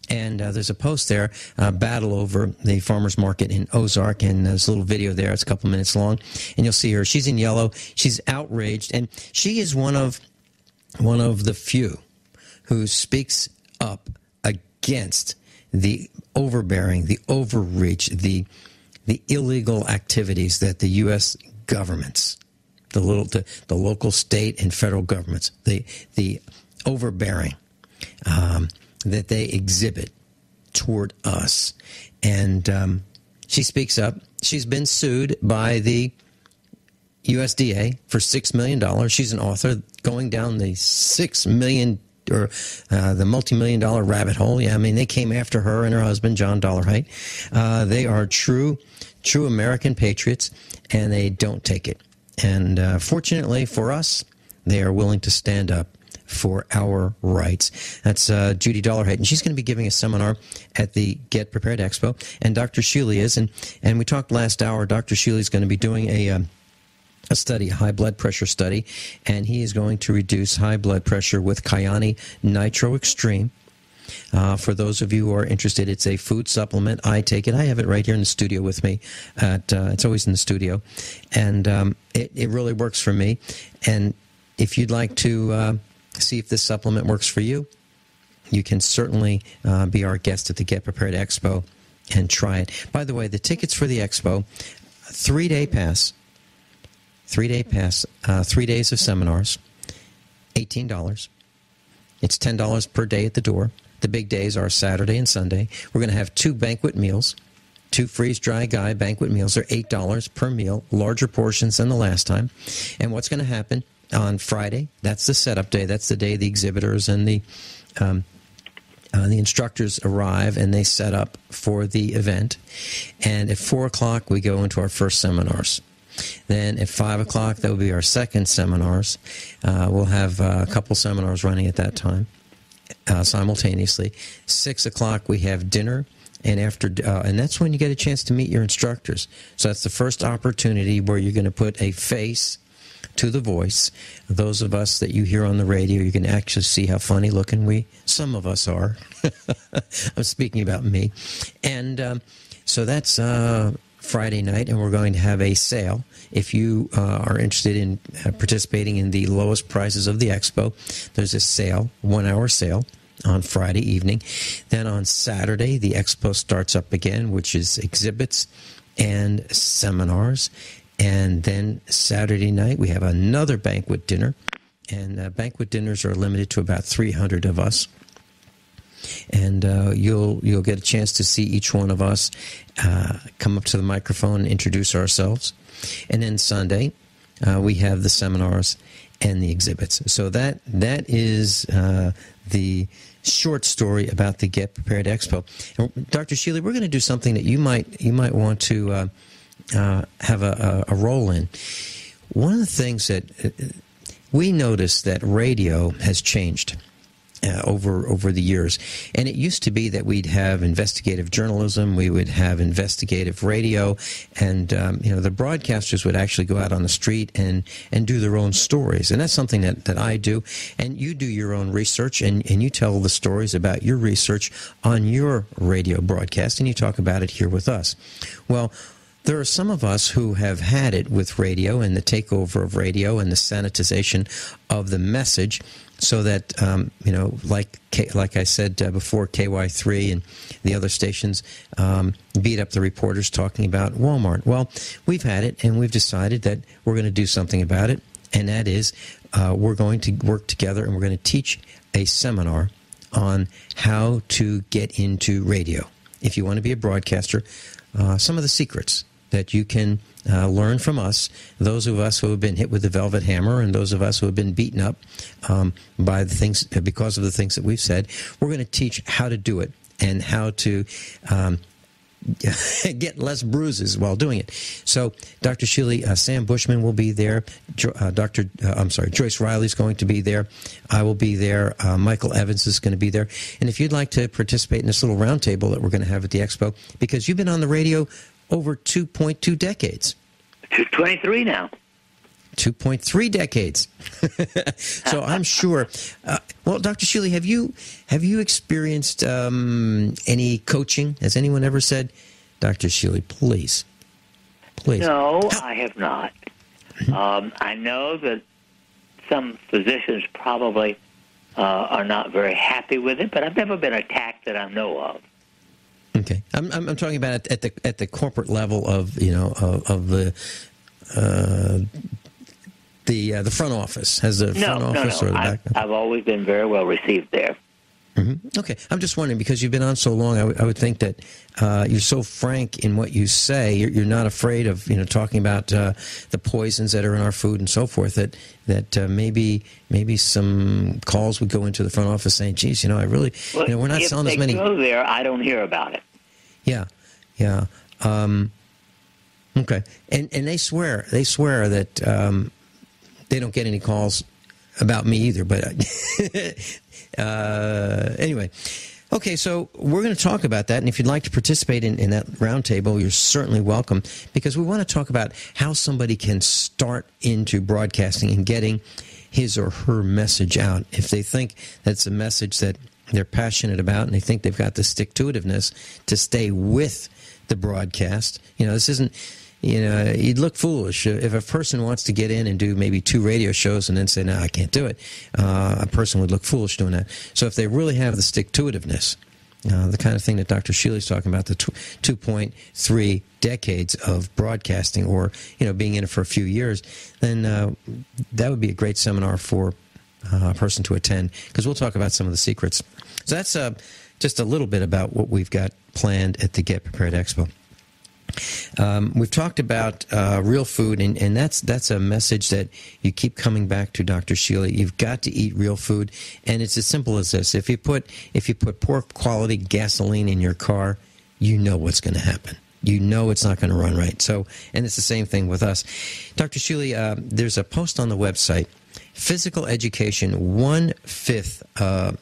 [SPEAKER 2] And there's a post there, battle over the farmer's market in Ozark, and there's a little video there. It's a couple minutes long, and you'll see her. She's in yellow. She's outraged, and she is one of the few who speaks up against the overbearing, the overreach, the illegal activities that the U.S. governments, the local, state, and federal governments, the overbearing that they exhibit toward us. And she speaks up. she's been sued by the USDA for $6 million. She's an author going down the $6 million or the multi-million-dollar rabbit hole. Yeah, I mean, they came after her and her husband, John Dollarhite. They are true American patriots, and they don't take it. And fortunately for us, they are willing to stand up for our rights. That's Judy Dollarhite, and she's going to be giving a seminar at the Get Prepared Expo, and Dr. Shealy is. And we talked last hour, Dr. Shealy is going to be doing a study, a high blood pressure study, and he is going to reduce high blood pressure with Kyani Nitro Extreme. For those of you who are interested, it's a food supplement. I take it. I have it right here in the studio with me. It's always in the studio, and it really works for me. And if you'd like to see if this supplement works for you, you can certainly be our guest at the Get Prepared Expo and try it. By the way, the tickets for the expo, 3-day pass. 3-day pass, 3 days of seminars, $18. It's $10 per day at the door. The big days are Saturday and Sunday. We're going to have 2 banquet meals, 2 freeze-dry guy banquet meals. They're $8 per meal, larger portions than the last time. And what's going to happen on Friday, that's the setup day. That's the day the exhibitors and the instructors arrive and they set up for the event. And at 4 o'clock, we go into our first seminars. Then at 5 o'clock, that will be our second seminars. We'll have a couple seminars running at that time simultaneously. 6 o'clock, we have dinner. And and that's when you get a chance to meet your instructors. So that's the first opportunity where you're going to put a face to the voice. Those of us that you hear on the radio, you can actually see how funny looking some of us are. I'm speaking about me. And so that's Friday night, and we're going to have a sale. If you are interested in participating in the lowest prices of the expo, there's a sale, 1-hour sale on Friday evening. Then on Saturday, the expo starts up again, which is exhibits and seminars. And then Saturday night, we have another banquet dinner. And banquet dinners are limited to about 300 of us. And you'll get a chance to see each one of us come up to the microphone and introduce ourselves. And then Sunday, we have the seminars and the exhibits. So that is the short story about the Get Prepared Expo. And Dr. Shealy, we're going to do something that you might want to have a role in. One of the things that we noticed that radio has changed over the years. And it used to be that we'd have investigative journalism, we would have investigative radio, and the broadcasters would actually go out on the street and do their own stories. And that's something that I do. And you do your own research, and you tell the stories about your research on your radio broadcast, and you talk about it here with us. Well, there are some of us who have had it with radio and the takeover of radio and the sanitization of the message, so that, like I said before, KY3 and the other stations beat up the reporters talking about Walmart. Well, we've had it, and we've decided that we're going to do something about it, and that is we're going to work together, and we're going to teach a seminar on how to get into radio. If you want to be a broadcaster, some of the secrets that you can learn from us, those of us who have been hit with the velvet hammer and those of us who have been beaten up by the things, because of the things that we've said. We're going to teach how to do it and how to get less bruises while doing it. So Dr. Shealy, Sam Bushman will be there. Joyce Riley's going to be there. I will be there. Michael Evans is going to be there. And if you'd like to participate in this little roundtable that we're going to have at the expo, because you've been on the radio over 2.2 decades.
[SPEAKER 3] 23 now.
[SPEAKER 2] 2.3 decades. So I'm sure. Well, Dr. Shealy, have you experienced any coaching? Has anyone ever said, Dr. Shealy, please?
[SPEAKER 3] No, I have not. I know that some physicians probably are not very happy with it, but I've never been attacked that I know of.
[SPEAKER 2] Okay, I'm talking about at the corporate level of the front office. Has the front office or the back?
[SPEAKER 3] I've always been very well received there.
[SPEAKER 2] Mm-hmm. Okay, I'm just wondering, because you've been on so long, I would think that you're so frank in what you say. You're not afraid of talking about the poisons that are in our food and so forth. That maybe some calls would go into the front office saying, "Geez, I really we're not selling as many."
[SPEAKER 3] If they go there, I don't hear about it.
[SPEAKER 2] Yeah. Okay, and they swear that they don't get any calls about me either, but anyway. Okay, so we're going to talk about that, and if you'd like to participate in that roundtable, you're certainly welcome, because we want to talk about how somebody can start into broadcasting and getting his or her message out. If they think that's a message that they're passionate about and they think they've got the stick-to-itiveness to stay with the broadcast, this isn't... you'd look foolish if a person wants to get in and do maybe 2 radio shows and then say, no, I can't do it. A person would look foolish doing that. So if they really have the stick-to-itiveness, the kind of thing that Dr. Shealy's talking about, the 2.3 decades of broadcasting or, being in it for a few years, then that would be a great seminar for a person to attend, because we'll talk about some of the secrets. So that's just a little bit about what we've got planned at the Get Prepared Expo. We've talked about real food, and that's a message that you keep coming back to, Dr. Shealy. You've got to eat real food, and it's as simple as this. If you put poor quality gasoline in your car, you know what's going to happen. You know it's not going to run right. So, and it's the same thing with us. Dr. Shealy, there's a post on the website. Physical education, 1/5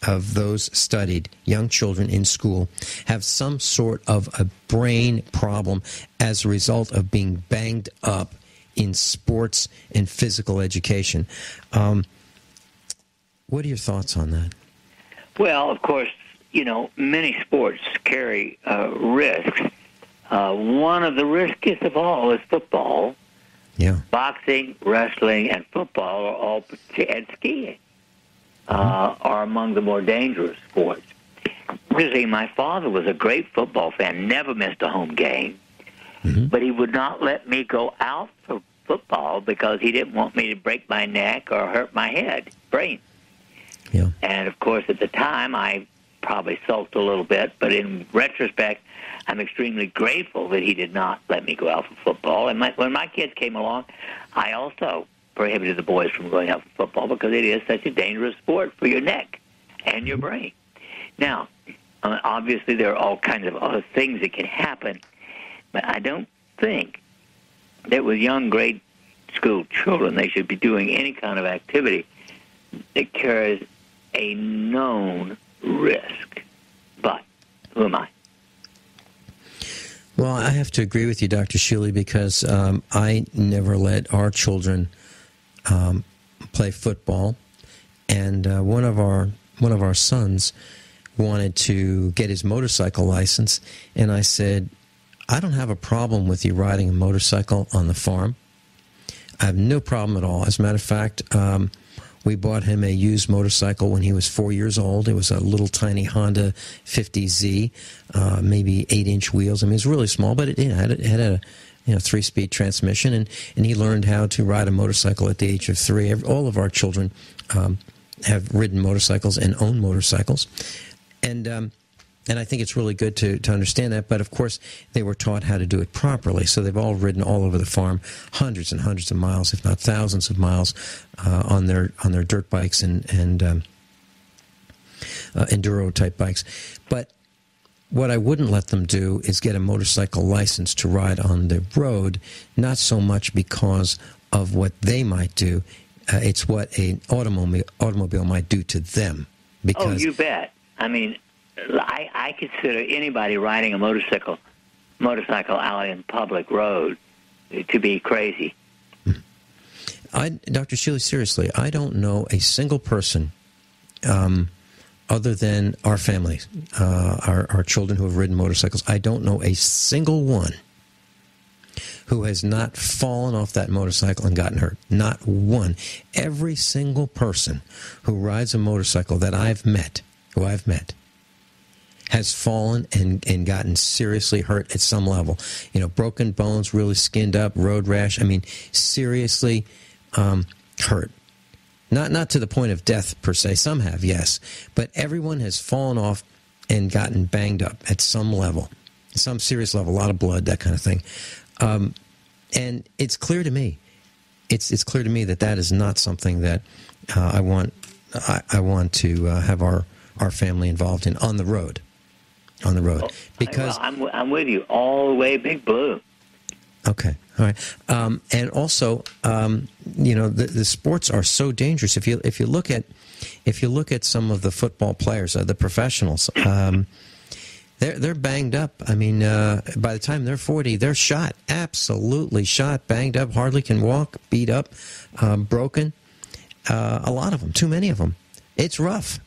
[SPEAKER 2] of those studied, young children in school, have some sort of a brain problem as a result of being banged up in sports and physical education. What are your thoughts on that?
[SPEAKER 3] Well, of course, many sports carry risks. One of the riskiest of all is football.
[SPEAKER 2] Yeah.
[SPEAKER 3] Boxing, wrestling, and football are all, and skiing. Are among the more dangerous sports. Really, my father was a great football fan, never missed a home game, but he would not let me go out for football because he didn't want me to break my neck or hurt my brain.
[SPEAKER 2] Yeah. And,
[SPEAKER 3] of course, at the time, I probably sulked a little bit, but in retrospect, I'm extremely grateful that he did not let me go out for football. And when my kids came along, I also prohibited the boys from going out for football because it is such a dangerous sport for your neck and your brain. Now, obviously there are all kinds of other things that can happen, but I don't think that with young grade school children they should be doing any kind of activity that carries a known risk. But who am I?
[SPEAKER 2] Well, I have to agree with you, Dr. Shealy, because I never let our children play football, and one of our sons wanted to get his motorcycle license, and I said, I don't have a problem with you riding a motorcycle on the farm. I have no problem at all. As a matter of fact, we bought him a used motorcycle when he was 4 years old. It was a little tiny Honda 50Z, maybe 8-inch wheels. I mean, it was really small, but it had a 3-speed transmission, and he learned how to ride a motorcycle at the age of 3. All of our children have ridden motorcycles and own motorcycles, and I think it's really good to understand that. But of course, they were taught how to do it properly, so they've all ridden all over the farm, hundreds and hundreds of miles, if not thousands of miles, on their dirt bikes and enduro type bikes, but. What I wouldn't let them do is get a motorcycle license to ride on the road, not so much because of what they might do. It's what an automobile might do to them. Because,
[SPEAKER 3] you bet. I mean, I consider anybody riding a motorcycle out in public road to be crazy.
[SPEAKER 2] Dr. Shealy, seriously, I don't know a single person other than our family, our children who have ridden motorcycles. I don't know a single one who has not fallen off that motorcycle and gotten hurt. Not one. Every single person who rides a motorcycle that I've met, has fallen and gotten seriously hurt at some level. Broken bones, really skinned up, road rash. I mean, seriously hurt. Not to the point of death per se. Some have, yes, but everyone has fallen off and gotten banged up at some level, some serious level, a lot of blood, that kind of thing. And it's clear to me, it's clear to me that is not something that I want to have our family involved in on the road. Because
[SPEAKER 3] well, I'm with you all the way, Big Blue.
[SPEAKER 2] Okay, all right, and also, the sports are so dangerous. If you look at some of the football players, the professionals, they're banged up. I mean, by the time they're 40, they're shot, absolutely shot, banged up, hardly can walk, beat up, broken. A lot of them, too many of them. It's rough.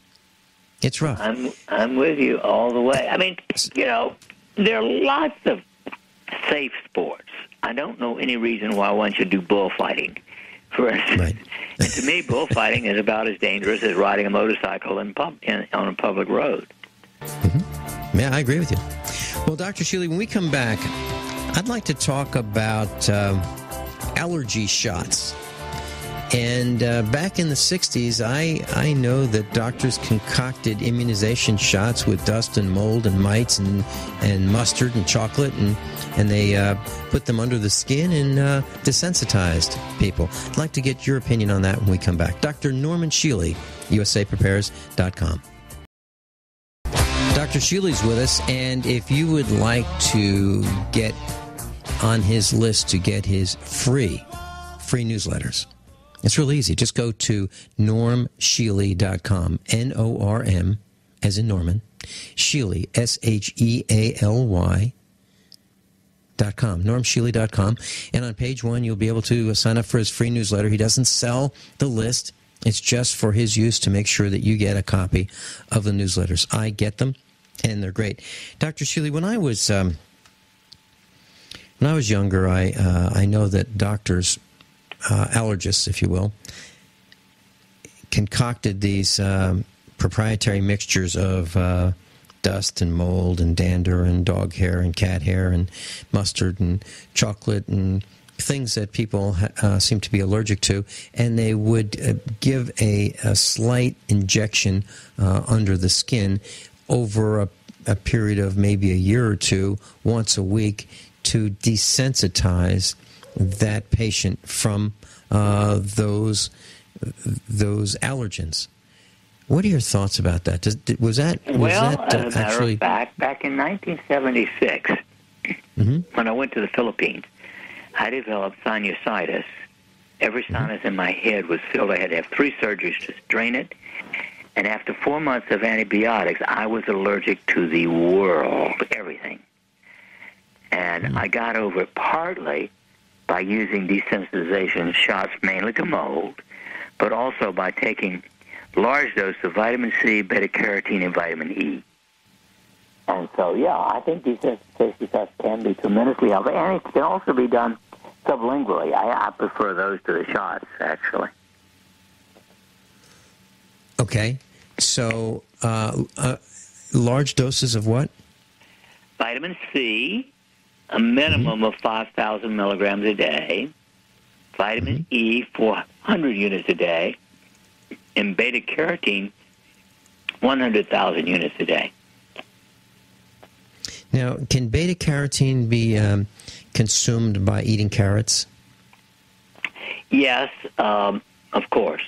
[SPEAKER 2] It's rough.
[SPEAKER 3] I'm with you all the way. I mean, there are lots of safe sports. I don't know any reason why one should do bullfighting, for instance.
[SPEAKER 2] Right.
[SPEAKER 3] And to me, bullfighting is about as dangerous as riding a motorcycle on a public road.
[SPEAKER 2] Mm-hmm. Yeah, I agree with you. Well, Dr. Shealy, when we come back, I'd like to talk about allergy shots. And back in the 60s, I know that doctors concocted immunization shots with dust and mold and mites and mustard and chocolate, and they put them under the skin and desensitized people. I'd like to get your opinion on that when we come back. Dr. Norman Shealy, USAPrepares.com. Dr. Shealy's with us, and if you would like to get on his list to get his free newsletters, it's real easy. Just go to normshealy.com, Norm, as in Norman, Shealy, SHEALY.com, normshealy.com. And on page 1, you'll be able to sign up for his free newsletter. He doesn't sell the list. It's just for his use to make sure that you get a copy of the newsletters. I get them, and they're great. Dr. Shealy, when I was younger, I know that doctors, allergists, if you will, concocted these proprietary mixtures of dust and mold and dander and dog hair and cat hair and mustard and chocolate and things that people seem to be allergic to, and they would give a slight injection under the skin over a period of maybe a year or two, once a week, to desensitize that patient from those allergens. What are your thoughts about that? Was that
[SPEAKER 3] as a matter
[SPEAKER 2] actually
[SPEAKER 3] of fact, back in 1976, when I went to the Philippines, I developed sinusitis. Every sinus in my head was filled. I had to have 3 surgeries to drain it. And after 4 months of antibiotics, I was allergic to the world, everything. And I got over it partly by using desensitization shots mainly to mold, but also by taking large doses of vitamin C, beta-carotene, and vitamin E. And so, yeah, I think desensitization shots can be tremendously helpful. And it can also be done sublingually. I prefer those to the shots, actually.
[SPEAKER 2] Okay. So, large doses of what?
[SPEAKER 3] Vitamin C, a minimum of 5,000 milligrams a day. Vitamin E, 400 units a day. And beta-carotene, 100,000 units a day.
[SPEAKER 2] Now, can beta-carotene be consumed by eating carrots?
[SPEAKER 3] Yes, of course.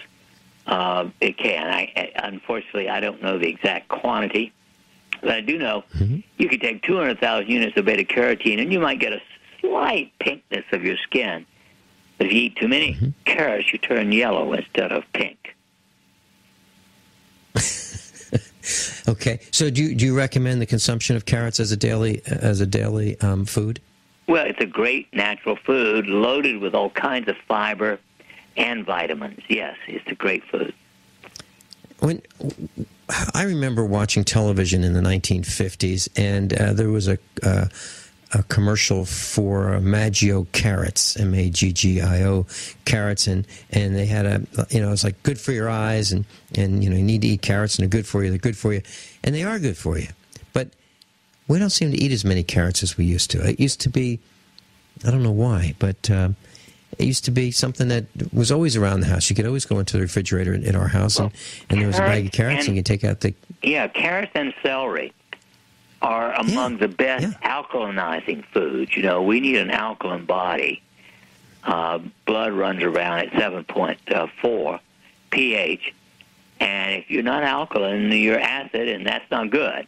[SPEAKER 3] It can. Unfortunately, I don't know the exact quantity, but I do know you could take 200,000 units of beta-carotene, and you might get a slight pinkness of your skin. But if you eat too many carrots, you turn yellow instead of pink.
[SPEAKER 2] Okay. So do you recommend the consumption of carrots as a daily food?
[SPEAKER 3] Well, it's a great natural food loaded with all kinds of fiber and vitamins. Yes, it's a great food.
[SPEAKER 2] When I remember watching television in the 1950s, and there was a commercial for Maggio carrots, Maggio carrots, and they had it's like good for your eyes, and you need to eat carrots, and they're good for you. They're good for you, and they are good for you. But we don't seem to eat as many carrots as we used to. It used to be, I don't know why, but It used to be something that was always around the house. You could always go into the refrigerator in our house, and there was a bag of carrots, and you take out the...
[SPEAKER 3] Yeah, carrots and celery are among the best alkalinizing foods. You know, we need an alkaline body. Blood runs around at 7.4 pH, and if you're not alkaline, you're acid, and that's not good.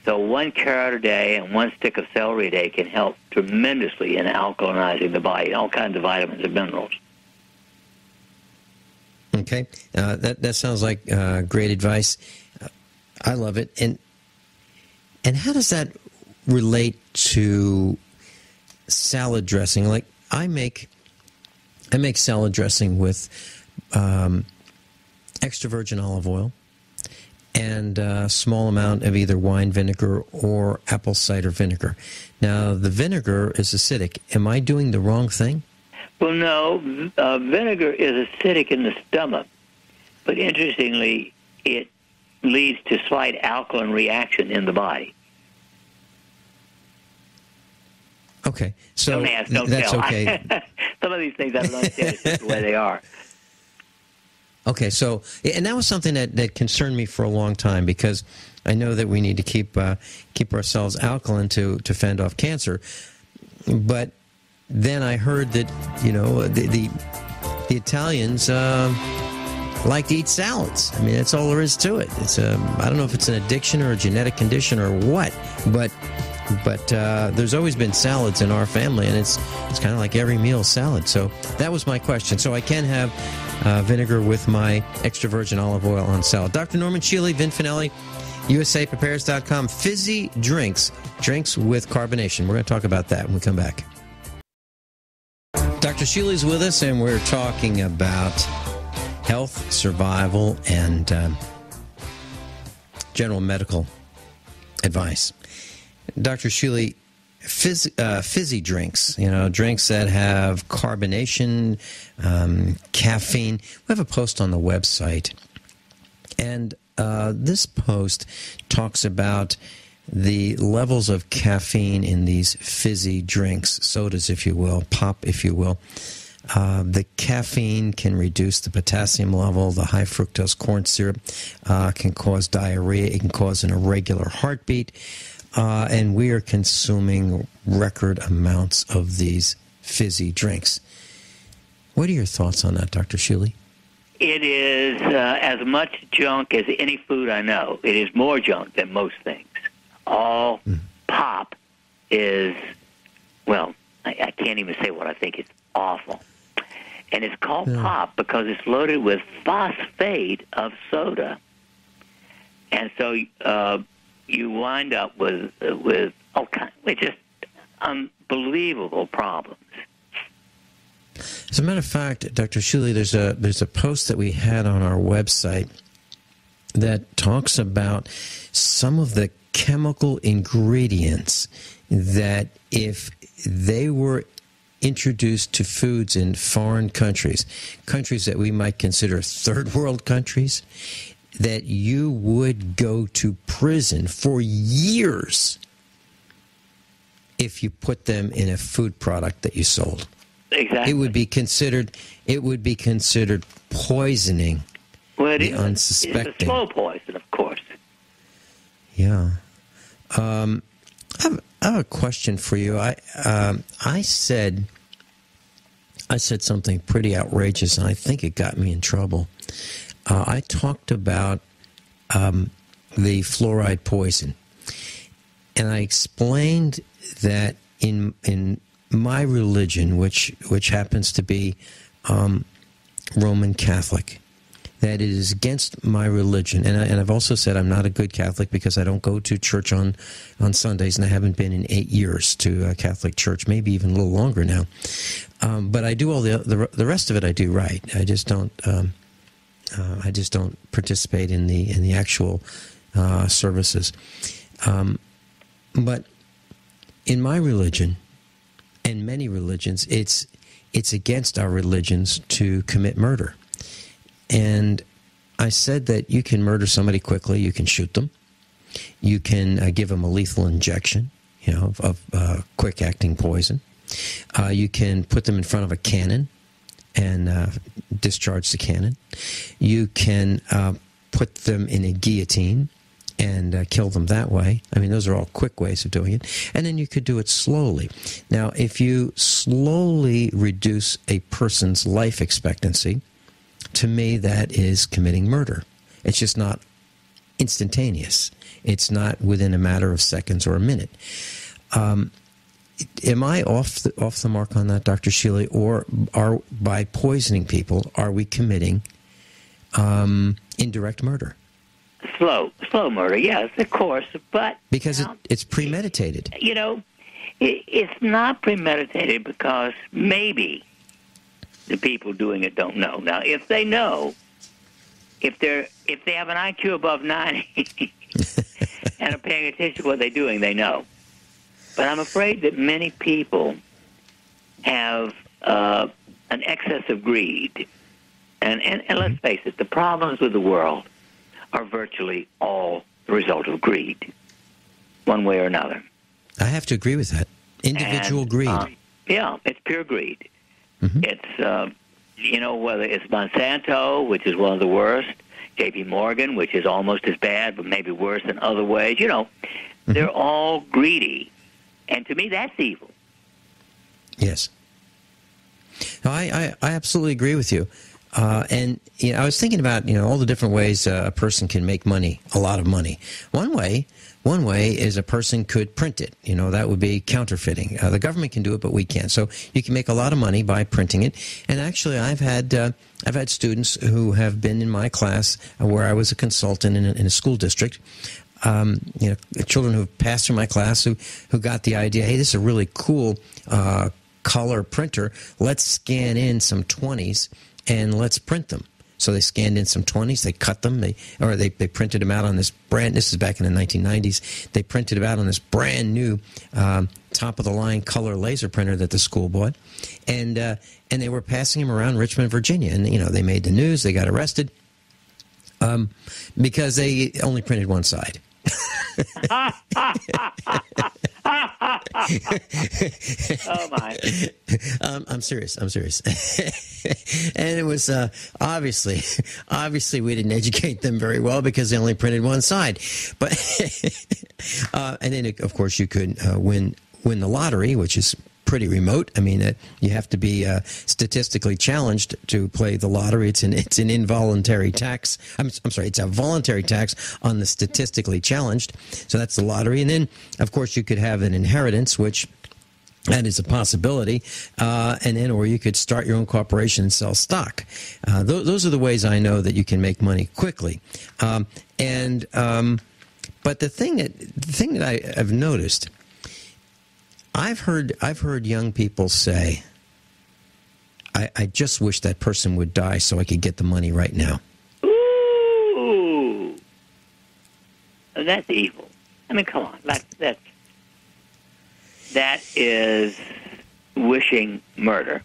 [SPEAKER 3] So 1 carrot a day and 1 stick of celery a day can help tremendously in alkalinizing the body, all kinds of vitamins and minerals.
[SPEAKER 2] Okay, that sounds like great advice. I love it. And how does that relate to salad dressing? Like I make salad dressing with extra virgin olive oil and a small amount of either wine vinegar or apple cider vinegar. Now, the vinegar is acidic. Am I doing the wrong thing?
[SPEAKER 3] Well, no. Vinegar is acidic in the stomach, but interestingly, it leads to slight alkaline reaction in the body.
[SPEAKER 2] Okay, so
[SPEAKER 3] don't ask, don't
[SPEAKER 2] that's
[SPEAKER 3] tell.
[SPEAKER 2] okay.
[SPEAKER 3] Some of these things I don't understand. It's just the way they are.
[SPEAKER 2] Okay, so, and that was something that concerned me for a long time, because I know that we need to keep ourselves alkaline to fend off cancer. But then I heard that, you know, the Italians like to eat salads. I mean, that's all there is to it. It's I don't know if it's an addiction or a genetic condition or what, but there's always been salads in our family, and it's kind of like every meal salad. So that was my question. So I can have vinegar with my extra virgin olive oil on salad. Dr. Norman Shealy, Vin Finelli, USAprepares.com. Fizzy drinks with carbonation. We're going to talk about that when we come back. Dr. Shealy's with us, and we're talking about health, survival, and general medical advice. Dr. Shealy, fizzy drinks, you know, drinks that have carbonation, caffeine. We have a post on the website, and this post talks about the levels of caffeine in these fizzy drinks, sodas, if you will, pop, if you will. The caffeine can reduce the potassium level. The high fructose corn syrup can cause diarrhea. It can cause an irregular heartbeat. And we are consuming record amounts of these fizzy drinks. What are your thoughts on that, Dr. Shealy?
[SPEAKER 3] It is as much junk as any food I know. It is more junk than most things. All pop is, well, I can't even say what I think. It's awful. And it's called pop because it's loaded with phosphate of soda. And so you wind up with all kinds, with just unbelievable problems.
[SPEAKER 2] As a matter of fact, Dr. Shealy, there's a post that we had on our website that talks about some of the chemical ingredients that, if they were introduced to foods in foreign countries that we might consider third world countries, that you would go to prison for years if you put them in a food product that you sold.
[SPEAKER 3] Exactly.
[SPEAKER 2] It would be considered poisoning the unsuspecting.
[SPEAKER 3] It's a slow poison, of course.
[SPEAKER 2] Yeah. I have a question for you. I said something pretty outrageous, and I think it got me in trouble. I talked about the fluoride poison, and I explained that in my religion, which happens to be Roman Catholic, that it is against my religion. And I've also said I'm not a good Catholic because I don't go to church on Sundays, and I haven't been in 8 years to a Catholic church, maybe even a little longer now. But I do all the rest of it. I do right. I just don't participate in the actual services. But in my religion, and many religions, it's against our religions to commit murder. And I said that you can murder somebody quickly. You can shoot them. You can give them a lethal injection, of quick-acting poison. You can put them in front of a cannon and discharge the cannon. You can put them in a guillotine and kill them that way. I mean, those are all quick ways of doing it. And then you could do it slowly. Now, if you slowly reduce a person's life expectancy, to me, that is committing murder. It's just not instantaneous. It's not within a matter of seconds or a minute. Am I off the mark on that, Dr. Shealy? Or by poisoning people, are we committing indirect murder?
[SPEAKER 3] Slow murder, yes, of course, but
[SPEAKER 2] because it's premeditated.
[SPEAKER 3] It's not premeditated because maybe the people doing it don't know. Now, if they know, if they have an IQ above 90 and are paying attention to what they're doing, they know. But I'm afraid that many people have an excess of greed, and let's face it, the problems with the world are virtually all the result of greed, one way or another.
[SPEAKER 2] I have to agree with that. Individual greed.
[SPEAKER 3] Yeah, it's pure greed.
[SPEAKER 2] Mm-hmm.
[SPEAKER 3] It's, whether it's Monsanto, which is one of the worst, J.P. Morgan, which is almost as bad, but maybe worse in other ways. They're all greedy. And to me, that's evil.
[SPEAKER 2] Yes. No, I absolutely agree with you. And I was thinking about all the different ways a person can make money, a lot of money. One way is a person could print it. That would be counterfeiting. The government can do it, but we can't. So you can make a lot of money by printing it. And actually, I've had students who have been in my class where I was a consultant in a school district. Children who have passed through my class who got the idea. Hey, this is a really cool color printer. Let's scan in some 20s. And let's print them. So they scanned in some 20s, they cut them, they printed them out on this this is back in the 1990s, they printed them out on this brand new top-of-the-line color laser printer that the school bought. And they were passing them around Richmond, Virginia. And, they made the news, they got arrested because they only printed one side.
[SPEAKER 3] Oh my!
[SPEAKER 2] I'm serious. And it was obviously we didn't educate them very well because they only printed one side. But and then of course you could win the lottery, which is pretty remote. I mean, you have to be statistically challenged to play the lottery. It's an involuntary tax. I'm sorry, it's a voluntary tax on the statistically challenged. So that's the lottery. And then, of course, you could have an inheritance, which that is a possibility. And then, or you could start your own corporation and sell stock. Those are the ways I know that you can make money quickly. But the thing that I've noticed. I've heard young people say, I just wish that person would die so I could get the money right now.
[SPEAKER 3] Ooh. That's evil. I mean, come on. That is wishing murder.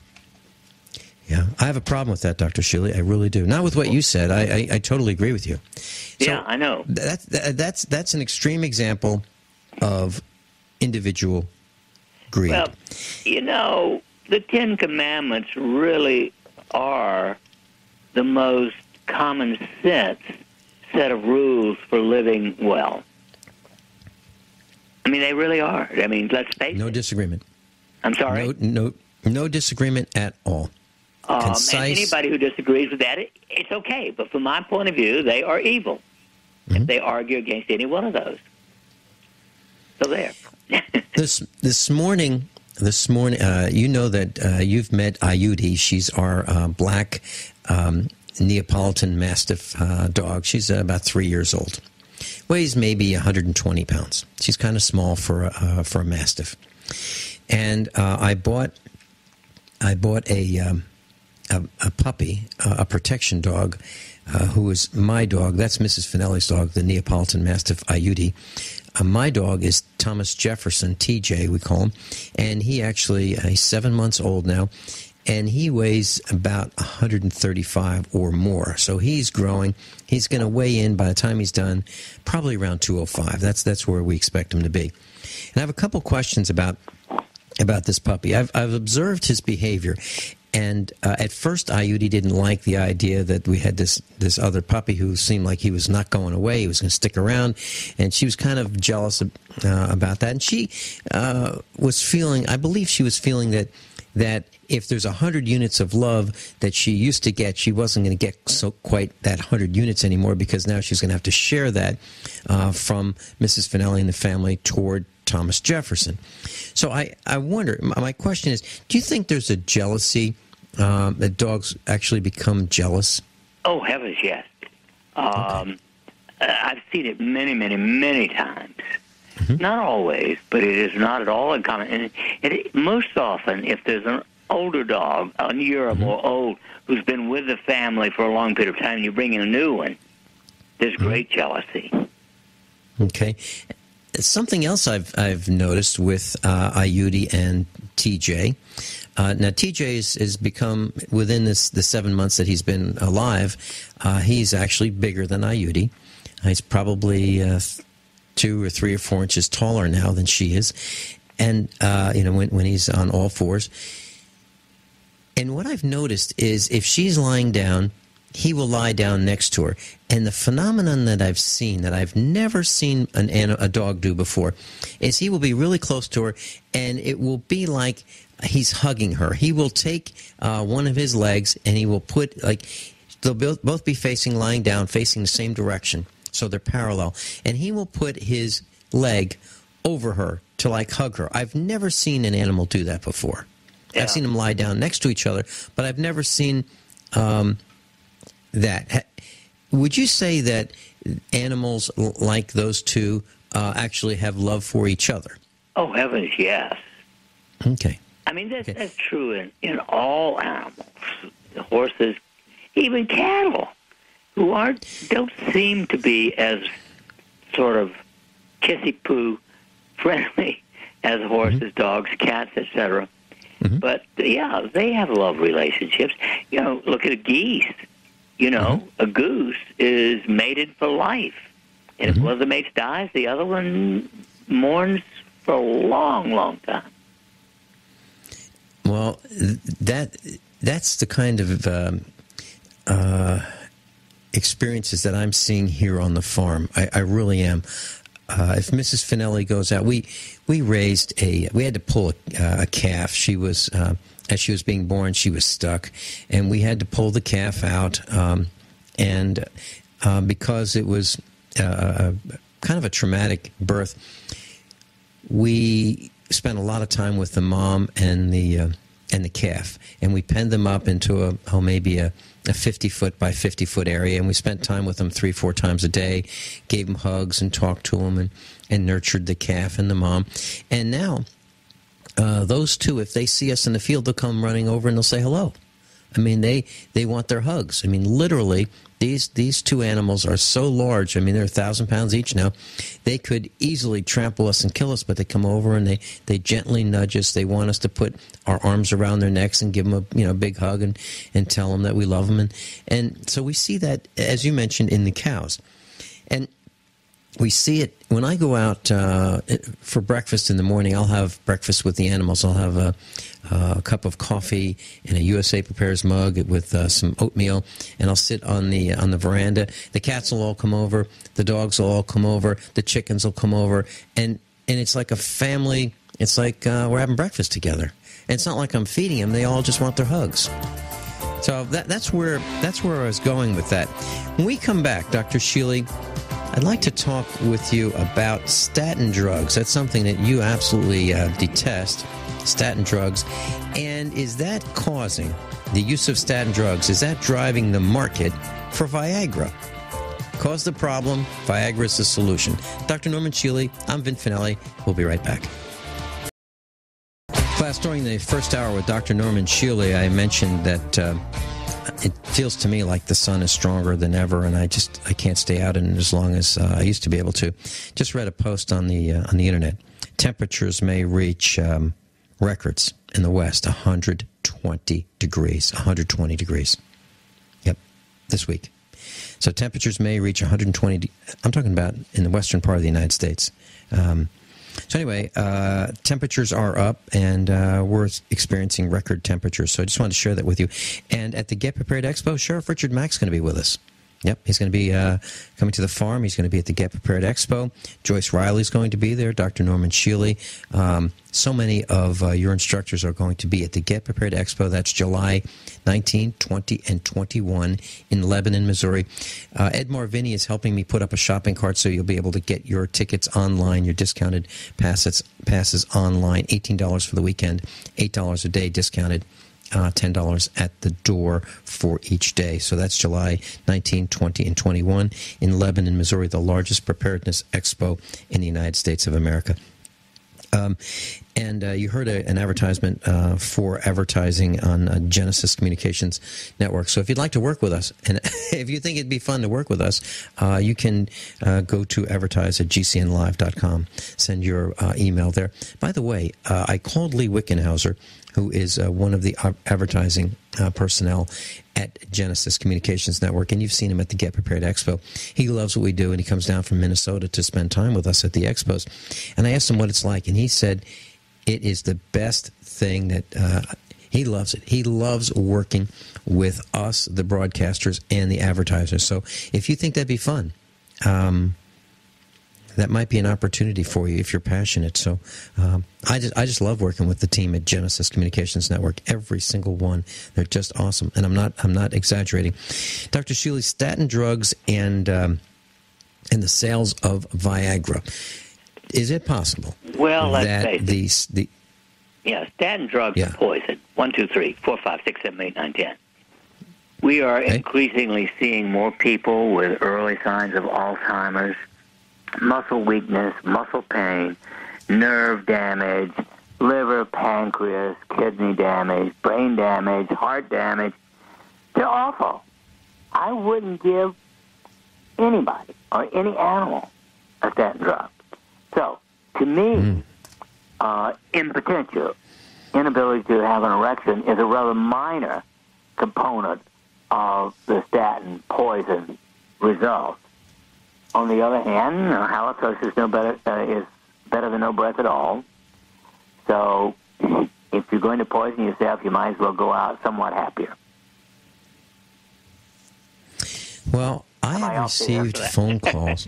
[SPEAKER 2] Yeah, I have a problem with that, Dr. Shealy. I really do. Not with what you said. I totally agree with you. So
[SPEAKER 3] yeah, I know.
[SPEAKER 2] That's an extreme example of individual greed.
[SPEAKER 3] Well, the Ten Commandments really are the most common sense set of rules for living well. I mean, they really are. I mean, let's face it.
[SPEAKER 2] No disagreement.
[SPEAKER 3] I'm sorry?
[SPEAKER 2] No disagreement at all. Concise.
[SPEAKER 3] And anybody who disagrees with that, it's okay. But from my point of view, they are evil. Mm-hmm. If they argue against any one of those. So there.
[SPEAKER 2] This morning, you know that you've met Ayuti. She's our black Neapolitan Mastiff dog. She's about 3 years old. Weighs maybe 120 pounds. She's kind of small for a Mastiff. And I bought a puppy, a protection dog, who is my dog. That's Mrs. Finelli's dog, the Neapolitan Mastiff Ayuti. My dog is Thomas Jefferson, TJ, we call him. And he's 7 months old now. And he weighs about 135 or more. So he's growing. He's going to weigh in, by the time he's done, probably around 205. That's where we expect him to be. And I have a couple questions about about this puppy. I've observed his behavior. And at first, Ayudi didn't like the idea that we had this other puppy who seemed like he was not going away. He was going to stick around. And she was kind of jealous about that. And she was feeling, I believe she was feeling that if there's 100 units of love that she used to get, she wasn't going to get quite that 100 units anymore, because now she's going to have to share that from Mrs. Finelli and the family toward Thomas Jefferson. So I wonder, my question is, do you think there's a jealousy that dogs actually become jealous?
[SPEAKER 3] Oh, heavens, yes.
[SPEAKER 2] Okay.
[SPEAKER 3] I've seen it many, many, many times.
[SPEAKER 2] Mm-hmm.
[SPEAKER 3] Not always, but it is not at all uncommon. And most often, if there's an older dog, a year or more old, who's been with the family for a long period of time, and you bring in a new one, there's great jealousy.
[SPEAKER 2] Okay. Something else I've noticed with Ayudi and TJ. Now, TJ has become, within the 7 months that he's been alive, he's actually bigger than Ayudi. He's probably 2 or 3 or 4 inches taller now than she is, and when he's on all fours. And what I've noticed is, if she's lying down, he will lie down next to her. And the phenomenon that I've seen, that I've never seen a dog do before, is he will be really close to her, and it will be like he's hugging her. He will take one of his legs, and he will put, they'll both be lying down, facing the same direction, so they're parallel. And he will put his leg over her to, hug her. I've never seen an animal do that before. Yeah. I've seen them lie down next to each other, but I've never seen that. Would you say that animals like those two actually have love for each other?
[SPEAKER 3] Oh, heavens, yes.
[SPEAKER 2] Okay.
[SPEAKER 3] I mean, that's true in all animals. Horses, even cattle, who don't seem to be as sort of kissy-poo friendly as horses, dogs, cats, etc. Mm-hmm. But, yeah, they have love relationships. Look at a geese. A goose is mated for life. And if one of the mates dies, the other one mourns for a long, long time.
[SPEAKER 2] Well, that's the kind of experiences that I'm seeing here on the farm. I really am. If Mrs. Finelli goes out, we had to pull a calf. She was as she was being born, she was stuck, and we had to pull the calf out. And because it was kind of a traumatic birth, we spent a lot of time with the mom and the calf, and we penned them up into maybe a 50-foot by 50-foot area, and we spent time with them 3-4 times a day, gave them hugs and talked to them, and nurtured the calf and the mom. And now those two, if they see us in the field, they'll come running over and they'll say hello. I mean, they want their hugs. I mean, literally, these two animals are so large. I mean, they're 1,000 pounds each now. They could easily trample us and kill us, but they come over and they gently nudge us. They want us to put our arms around their necks and give them a big hug and tell them that we love them. And so we see that, as you mentioned, in the cows. And we see it when I go out for breakfast in the morning. I'll have breakfast with the animals. I'll have a cup of coffee in a USA Prepares mug with some oatmeal, and I'll sit on the veranda. The cats will all come over. The dogs will all come over. The chickens will come over, and it's like a family. It's like we're having breakfast together. And it's not like I'm feeding them. They all just want their hugs. So that's where I was going with that. When we come back, Dr. Shealy, I'd like to talk with you about statin drugs. That's something that you absolutely detest, statin drugs. And is that causing the use of statin drugs? Is that driving the market for Viagra? Cause the problem, Viagra is the solution. Dr. Norman Shealy, I'm Vincent Finelli. We'll be right back. Class, during the first hour with Dr. Norman Shealy, I mentioned that it feels to me like the sun is stronger than ever, and I can't stay out in it as long as I used to be able to. Just read a post on the internet. Temperatures may reach records in the West, 120 degrees. 120 degrees. Yep, this week. So temperatures may reach 120. I'm talking about in the western part of the United States. So anyway, temperatures are up, and we're experiencing record temperatures. So I just wanted to share that with you. And at the Get Prepared Expo, Sheriff Richard Mack's going to be with us. Yep, he's going to be coming to the farm. He's going to be at the Get Prepared Expo. Joyce Riley's going to be there. Dr. Norman Shealy. So many of your instructors are going to be at the Get Prepared Expo. That's July 19, 20, and 21 in Lebanon, Missouri. Ed Marvini is helping me put up a shopping cart so you'll be able to get your tickets online, your discounted passes online. $18 for the weekend, $8 a day discounted. $10 at the door for each day. So that's July 19, 20, and 21 in Lebanon, Missouri, the largest preparedness expo in the United States of America. And you heard an advertisement for advertising on Genesis Communications Network. So if you'd like to work with us, and if you think it'd be fun to work with us, you can go to advertise@gcnlive.com. Send your email there. By the way, I called Lee Wickenhauser, who is one of the advertising personnel at Genesis Communications Network, and you've seen him at the Get Prepared Expo. He loves what we do, and he comes down from Minnesota to spend time with us at the expos. And I asked him what it's like, and he said it is the best thing that he loves it. He loves working with us, the broadcasters, and the advertisers. So if you think that'd be fun, that might be an opportunity for you if you're passionate. So I just love working with the team at Genesis Communications Network. Every single one, they're just awesome, and I'm not exaggerating. Dr. Shealy, statin drugs and the sales of Viagra. Is it possible?
[SPEAKER 3] Well, let's
[SPEAKER 2] that
[SPEAKER 3] face it. Statin drugs are poison. 1, 2, 3, 4, 5, 6, 7, 8, 9, 10. We are increasingly seeing more people with early signs of Alzheimer's, muscle weakness, muscle pain, nerve damage, liver, pancreas, kidney damage, brain damage, heart damage. They're awful. I wouldn't give anybody or any animal a statin drug. So, to me, impotential, inability to have an erection is a rather minor component of the statin poison results. On the other hand, halitosis is better than no breath at all. So if you're going to poison yourself, you might as well go out somewhat happier.
[SPEAKER 2] Well, I have received phone calls.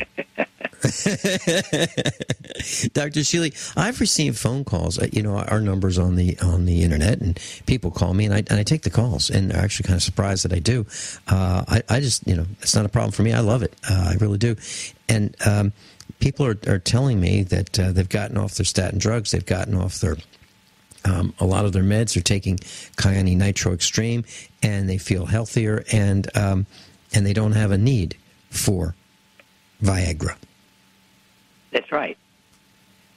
[SPEAKER 2] Dr. Shealy, I've received phone calls. Our number's on the internet, and people call me, and I take the calls, and they're actually kind of surprised that I do. I just, it's not a problem for me. I love it. I really do. And people are telling me that they've gotten off their statin drugs. They've gotten off their a lot of their meds. They're taking Kyani Nitro Extreme, and they feel healthier, and they don't have a need for Viagra.
[SPEAKER 3] That's right.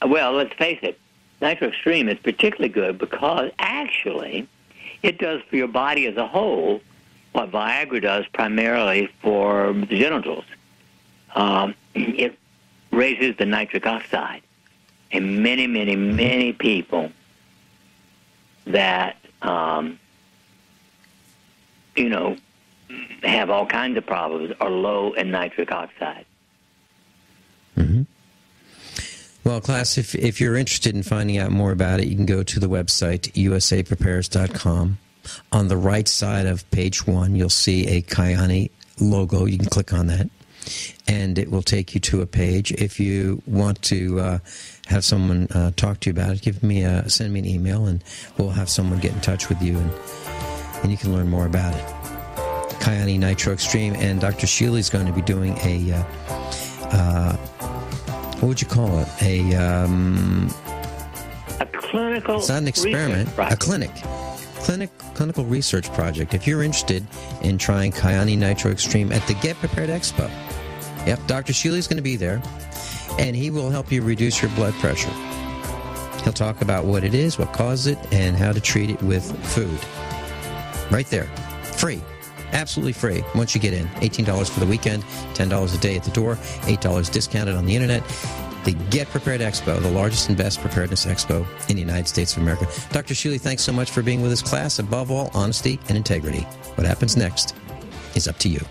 [SPEAKER 3] Well, let's face it. Nitro Extreme is particularly good because actually it does for your body as a whole what Viagra does primarily for the genitals. It raises the nitric oxide. And many, many, many people that, have all kinds of problems are low in nitric oxide.
[SPEAKER 2] Mm-hmm. Well, class, if you're interested in finding out more about it, you can go to the website, usaprepares.com. On the right side of page 1, you'll see a Kyani logo. You can click on that, and it will take you to a page. If you want to have someone talk to you about it, send me an email, and we'll have someone get in touch with you, and you can learn more about it. Kyani Nitro Extreme, and Dr. Shealy is going to be doing a what would you call it? A
[SPEAKER 3] clinical.
[SPEAKER 2] It's not an experiment. A clinical research project. If you're interested in trying Kyani Nitro Extreme at the Get Prepared Expo, yep, Dr. Shealy is going to be there, and he will help you reduce your blood pressure. He'll talk about what it is, what causes it, and how to treat it with food. Right there, free. Absolutely free once you get in. $18 for the weekend, $10 a day at the door, $8 discounted on the internet. The Get Prepared Expo, the largest and best preparedness expo in the United States of America. Dr. Shealy, thanks so much for being with us, class. Above all, honesty and integrity. What happens next is up to you.